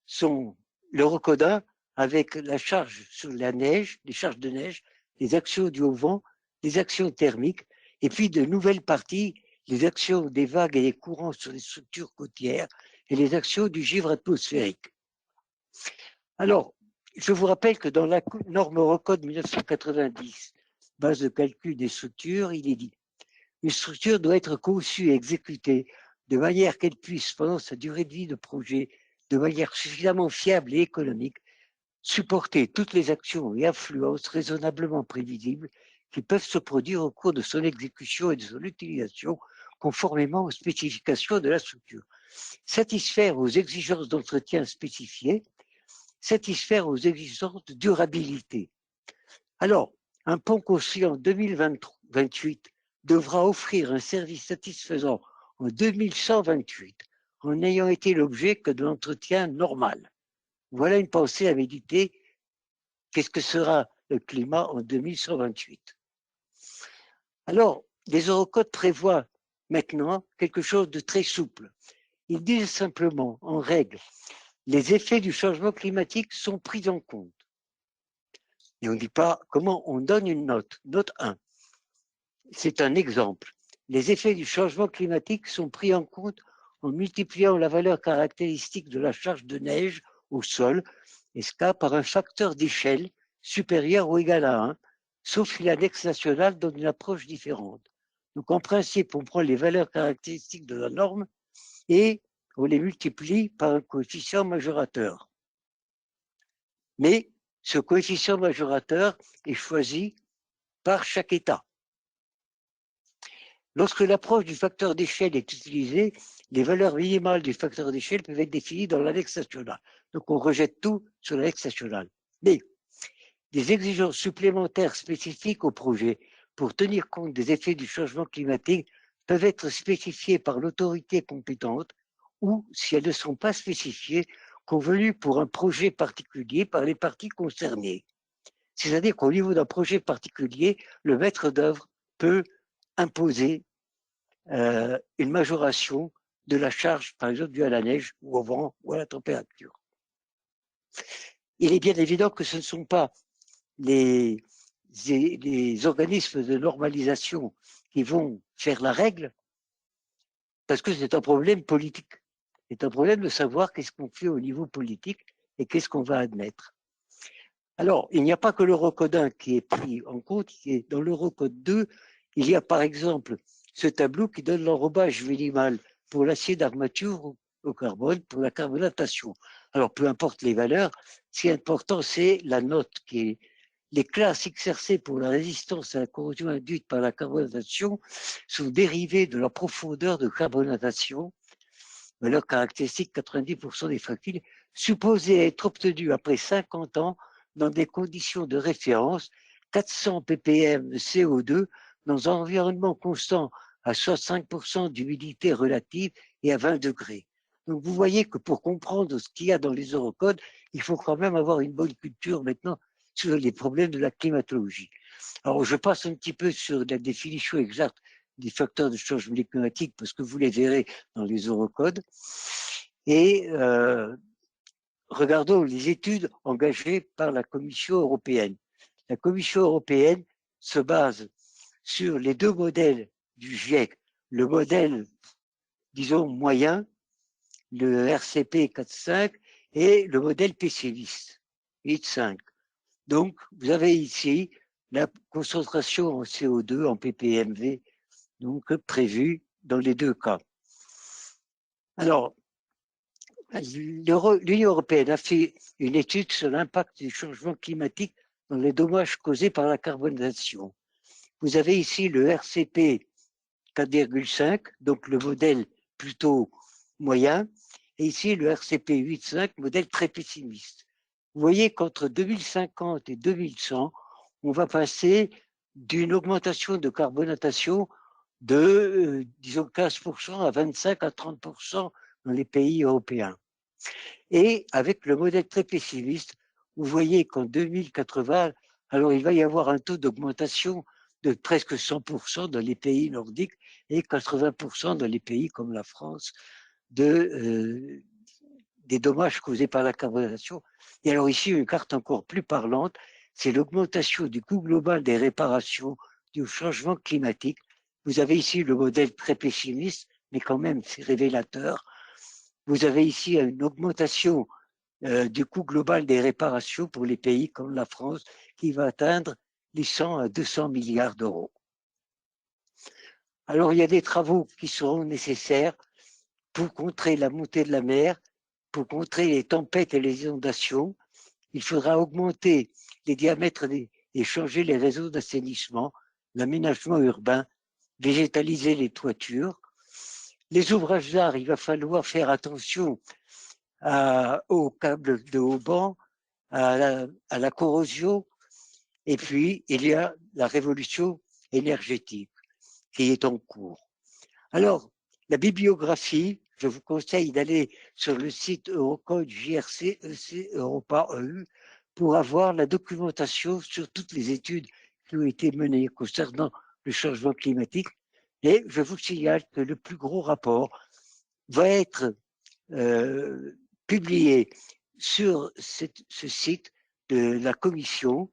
sont l'Eurocode 1 avec la charge sur la neige, les charges de neige, les actions dues au vent, les actions thermiques, et puis de nouvelles parties, les actions des vagues et des courants sur les structures côtières et les actions du givre atmosphérique. Alors, je vous rappelle que dans la norme Eurocode 1990, base de calcul des structures, il est dit une structure doit être conçue et exécutée de manière qu'elle puisse, pendant sa durée de vie de projet, de manière suffisamment fiable et économique, supporter toutes les actions et influences raisonnablement prévisibles qui peuvent se produire au cours de son exécution et de son utilisation conformément aux spécifications de la structure. Satisfaire aux exigences d'entretien spécifiées, satisfaire aux exigences de durabilité. Alors, un pont construit en 2028 devra offrir un service satisfaisant en 2128 en n'ayant été l'objet que de l'entretien normal. Voilà une pensée à méditer. Qu'est-ce que sera le climat en 2128? Alors, les eurocodes prévoient maintenant quelque chose de très souple. Ils disent simplement, en règle, les effets du changement climatique sont pris en compte. Et on ne dit pas comment on donne une note. Note 1. C'est un exemple. Les effets du changement climatique sont pris en compte en multipliant la valeur caractéristique de la charge de neige au sol, SK, par un facteur d'échelle supérieur ou égal à 1, sauf si l'annexe nationale donne une approche différente. Donc en principe, on prend les valeurs caractéristiques de la norme et on les multiplie par un coefficient majorateur. Mais ce coefficient majorateur est choisi par chaque État. Lorsque l'approche du facteur d'échelle est utilisée, les valeurs minimales du facteur d'échelle peuvent être définies dans l'annexe nationale. Donc on rejette tout sur l'annexe nationale. Mais des exigences supplémentaires spécifiques au projet pour tenir compte des effets du changement climatique peuvent être spécifiées par l'autorité compétente ou, si elles ne sont pas spécifiées, convenues pour un projet particulier par les parties concernées. C'est-à-dire qu'au niveau d'un projet particulier, le maître d'œuvre peut imposer une majoration de la charge, par exemple, due à la neige ou au vent ou à la température. Il est bien évident que ce ne sont pas les organismes de normalisation qui vont faire la règle, parce que c'est un problème politique. C'est un problème de savoir qu'est-ce qu'on fait au niveau politique et qu'est-ce qu'on va admettre. Alors, il n'y a pas que l'Eurocode 1 qui est pris en compte, dans l'Eurocode 2, il y a par exemple ce tableau qui donne l'enrobage minimal pour l'acier d'armature au carbone, pour la carbonatation. Alors, peu importe les valeurs, ce qui est important, c'est la note qui est les classes XRC pour la résistance à la corrosion induite par la carbonatation sont dérivées de leur profondeur de carbonatation, valeur caractéristique 90% des fragiles, supposée être obtenue après 50 ans dans des conditions de référence 400 ppm de CO2 dans un environnement constant à 65% d'humidité relative et à 20 degrés. Donc vous voyez que pour comprendre ce qu'il y a dans les eurocodes, il faut quand même avoir une bonne culture maintenant sur les problèmes de la climatologie. Alors je passe un petit peu sur la définition exacte des facteurs de changement climatique parce que vous les verrez dans les eurocodes. Et regardons les études engagées par la Commission européenne. La Commission européenne se base sur les deux modèles du GIEC, le modèle, disons, moyen, le RCP 4.5 et le modèle pessimiste, 8.5. Donc, vous avez ici la concentration en CO2, en ppmv, donc prévue dans les deux cas. Alors, l'Union européenne a fait une étude sur l'impact du changement climatique dans les dommages causés par la carbonisation. Vous avez ici le RCP 4,5, donc le modèle plutôt moyen, et ici le RCP 8,5, modèle très pessimiste. Vous voyez qu'entre 2050 et 2100, on va passer d'une augmentation de carbonatation de, disons, 15% à 25 à 30% dans les pays européens. Et avec le modèle très pessimiste, vous voyez qu'en 2080, alors il va y avoir un taux d'augmentation de presque 100% dans les pays nordiques et 80% dans les pays comme la France, des dommages causés par la carbonisation. Et alors ici, une carte encore plus parlante, c'est l'augmentation du coût global des réparations du changement climatique. Vous avez ici le modèle très pessimiste, mais quand même, c'est révélateur. Vous avez ici une augmentation du coût global des réparations pour les pays comme la France, qui va atteindre les 100 à 200 milliards d'euros. Alors, il y a des travaux qui seront nécessaires pour contrer la montée de la mer, pour contrer les tempêtes et les inondations. Il faudra augmenter les diamètres et changer les réseaux d'assainissement, l'aménagement urbain, végétaliser les toitures. Les ouvrages d'art, il va falloir faire attention aux câbles de haut banc, à la corrosion. Et puis, il y a la révolution énergétique qui est en cours. Alors, la bibliographie, je vous conseille d'aller sur le site Eurocode JRC EC Europa EU pour avoir la documentation sur toutes les études qui ont été menées concernant le changement climatique. Et je vous signale que le plus gros rapport va être publié sur ce site de la Commission,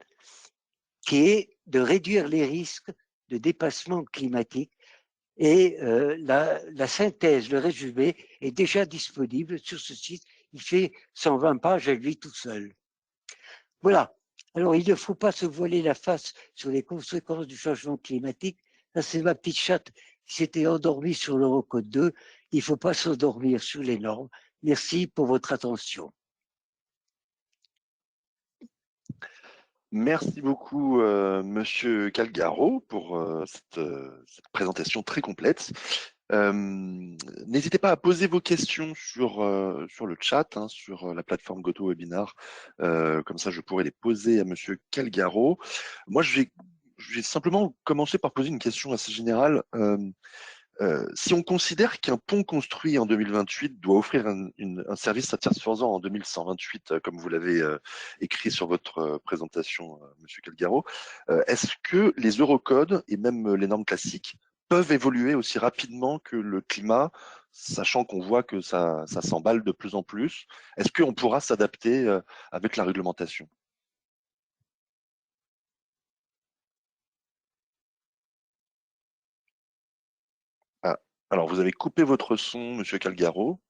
qui est de réduire les risques de dépassement climatique. Et la synthèse, le résumé est déjà disponible sur ce site. Il fait 120 pages à lui tout seul. Voilà. Alors, il ne faut pas se voiler la face sur les conséquences du changement climatique. Ça, c'est ma petite chatte qui s'était endormie sur l'Eurocode 2. Il ne faut pas s'endormir sur les normes. Merci pour votre attention. Merci beaucoup, Monsieur Calgaro, pour cette présentation très complète. N'hésitez pas à poser vos questions sur le chat, hein, sur la plateforme GoToWebinar. Comme ça, je pourrai les poser à Monsieur Calgaro. Moi, je vais simplement commencer par poser une question assez générale. Si on considère qu'un pont construit en 2028 doit offrir un service satisfaisant en 2128, comme vous l'avez écrit sur votre présentation, Monsieur Calgaro, est-ce que les eurocodes et même les normes classiques peuvent évoluer aussi rapidement que le climat, sachant qu'on voit que ça s'emballe de plus en plus? Est-ce qu'on pourra s'adapter avec la réglementation? Ah, alors, vous avez coupé votre son, Monsieur Calgaro.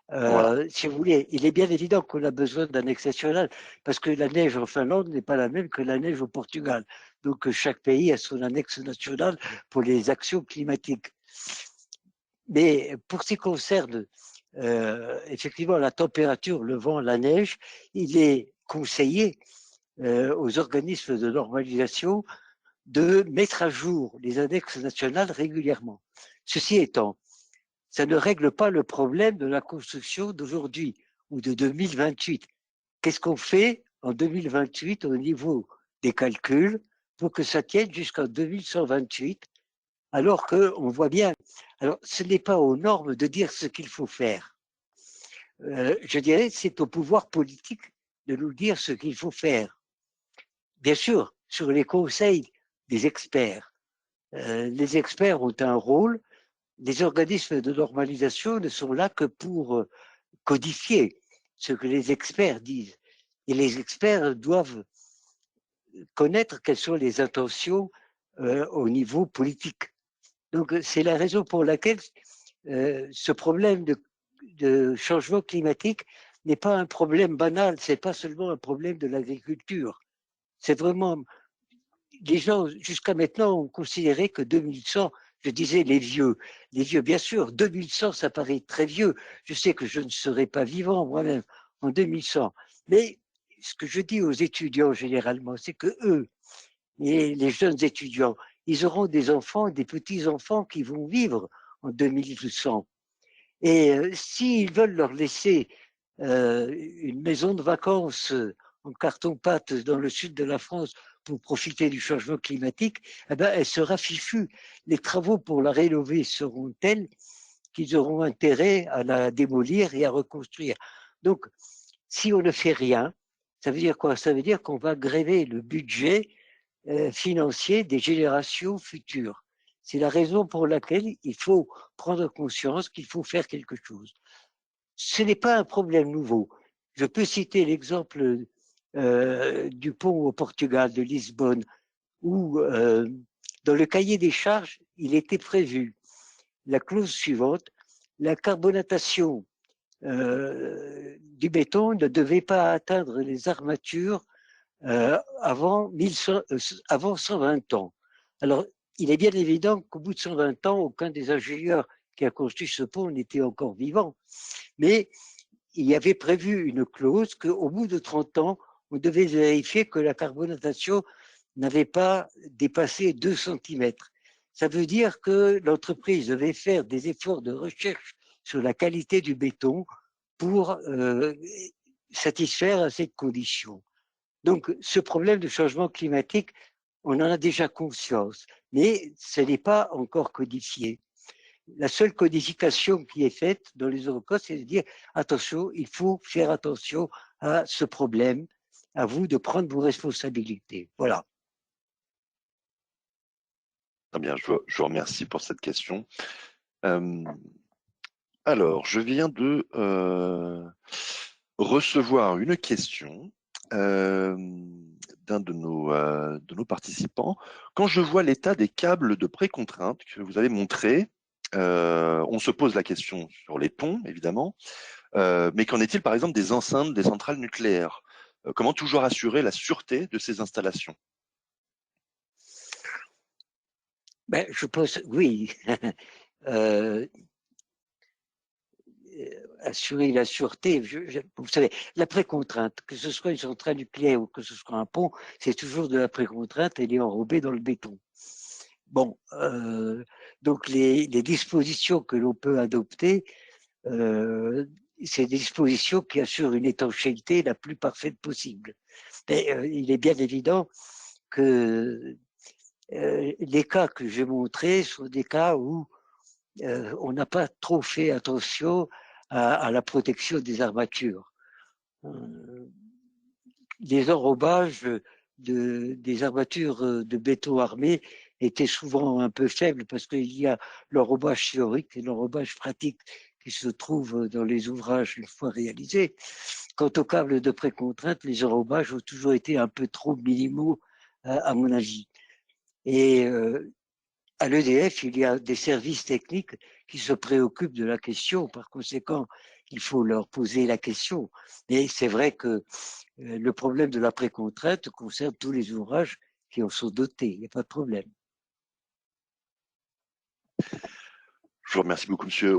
Voilà. Si vous voulez, il est bien évident qu'on a besoin d'un national parce que la neige en Finlande n'est pas la même que la neige au Portugal. Donc, chaque pays a son annexe nationale pour les actions climatiques. Mais pour ce qui concerne effectivement la température, le vent, la neige, il est conseillé aux organismes de normalisation de mettre à jour les annexes nationales régulièrement. Ceci étant, ça ne règle pas le problème de la construction d'aujourd'hui ou de 2028. Qu'est-ce qu'on fait en 2028 au niveau des calculs pour que ça tienne jusqu'en 2128, alors qu'on voit bien, alors ce n'est pas aux normes de dire ce qu'il faut faire. Je dirais c'est au pouvoir politique de nous dire ce qu'il faut faire. Bien sûr, sur les conseils des experts. Les experts ont un rôle. Les organismes de normalisation ne sont là que pour codifier ce que les experts disent. Et les experts doivent connaître quelles sont les intentions au niveau politique. Donc, c'est la raison pour laquelle ce problème de changement climatique n'est pas un problème banal, c'est pas seulement un problème de l'agriculture. C'est vraiment, les gens jusqu'à maintenant ont considéré que 2100, je disais les vieux, bien sûr, 2100 ça paraît très vieux. Je sais que je ne serai pas vivant moi-même en 2100, mais ce que je dis aux étudiants généralement, c'est que eux, et les jeunes étudiants, ils auront des enfants, des petits-enfants qui vont vivre en 2100. Et s'ils veulent leur laisser une maison de vacances en carton-pâte dans le sud de la France pour profiter du changement climatique, eh ben, elle sera fichue. Les travaux pour la rénover seront tels qu'ils auront intérêt à la démolir et à reconstruire. Donc, si on ne fait rien, ça veut dire quoi? Ça veut dire qu'on va gréver le budget financier des générations futures. C'est la raison pour laquelle il faut prendre conscience qu'il faut faire quelque chose. Ce n'est pas un problème nouveau. Je peux citer l'exemple du pont au Portugal, de Lisbonne, où dans le cahier des charges, il était prévu la clause suivante, la carbonatation du béton ne devait pas atteindre les armatures avant 120 ans. Alors, il est bien évident qu'au bout de 120 ans, aucun des ingénieurs qui a construit ce pont n'était encore vivant. Mais il y avait prévu une clause qu'au bout de 30 ans, on devait vérifier que la carbonatation n'avait pas dépassé 2 centimètres. Ça veut dire que l'entreprise devait faire des efforts de recherche sur la qualité du béton pour satisfaire à cette condition. Donc, ce problème de changement climatique, on en a déjà conscience, mais ce n'est pas encore codifié. La seule codification qui est faite dans les Eurocodes, c'est de dire attention, il faut faire attention à ce problème, à vous de prendre vos responsabilités. Voilà. Très bien, je vous remercie pour cette question. Alors, je viens de recevoir une question d'un de nos participants. Quand je vois l'état des câbles de précontrainte que vous avez montré, on se pose la question sur les ponts, évidemment, mais qu'en est-il par exemple des enceintes des centrales nucléaires? Comment toujours assurer la sûreté de ces installations? Ben, je pense, oui. euh, assurer la sûreté. Vous savez, la précontrainte, que ce soit une centrale nucléaire ou que ce soit un pont, c'est toujours de la précontrainte, elle est enrobée dans le béton. Bon, donc les dispositions que l'on peut adopter, c'est des dispositions qui assurent une étanchéité la plus parfaite possible. Mais il est bien évident que les cas que j'ai montrés sont des cas où on n'a pas trop fait attention à la protection des armatures. Les enrobages des armatures de béton armé étaient souvent un peu faibles parce qu'il y a l'enrobage théorique et l'enrobage pratique qui se trouvent dans les ouvrages une fois réalisés. Quant aux câbles de précontrainte, les enrobages ont toujours été un peu trop minimaux à mon avis. Et à l'EDF, il y a des services techniques qui se préoccupent de la question. Par conséquent, il faut leur poser la question. Mais c'est vrai que le problème de la précontrainte concerne tous les ouvrages qui en sont dotés. Il n'y a pas de problème. Je vous remercie beaucoup, monsieur.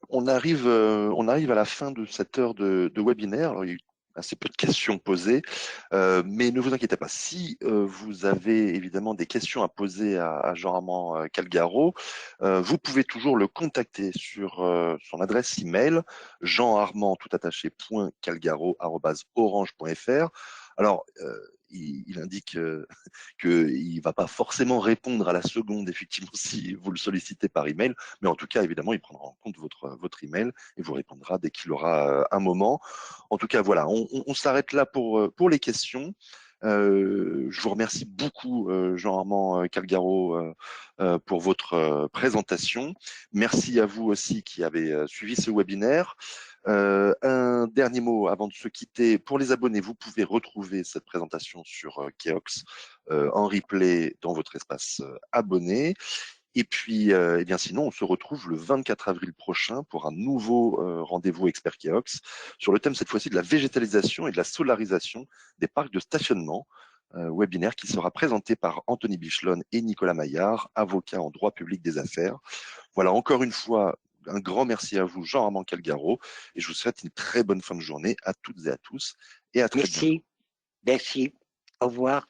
On arrive à la fin de cette heure de webinaire. Alors, il y a eu assez peu de questions posées, mais ne vous inquiétez pas. Si vous avez évidemment des questions à poser à Jean-Armand Calgaro, vous pouvez toujours le contacter sur son adresse email jean-armand tout attaché .calgaro@orange.fr. Alors, il indique qu'il ne va pas forcément répondre à la seconde, effectivement, si vous le sollicitez par email, mais en tout cas, évidemment, il prendra en compte votre email et vous répondra dès qu'il aura un moment. En tout cas, voilà, on s'arrête là pour les questions. Je vous remercie beaucoup, Jean-Armand Calgaro, pour votre présentation. Merci à vous aussi qui avez suivi ce webinaire. Un dernier mot avant de se quitter. Pour les abonnés, vous pouvez retrouver cette présentation sur Keox en replay dans votre espace abonné. Et puis, eh bien, sinon, on se retrouve le 24 avril prochain pour un nouveau rendez-vous Expert Keox sur le thème cette fois-ci de la végétalisation et de la solarisation des parcs de stationnement. Webinaire qui sera présenté par Anthony Bichelon et Nicolas Maillard, avocats en droit public des affaires. Voilà, encore une fois, un grand merci à vous, Jean-Armand Calgaro, et je vous souhaite une très bonne fin de journée à toutes et à tous, et à très bientôt. Merci. Merci. Au revoir.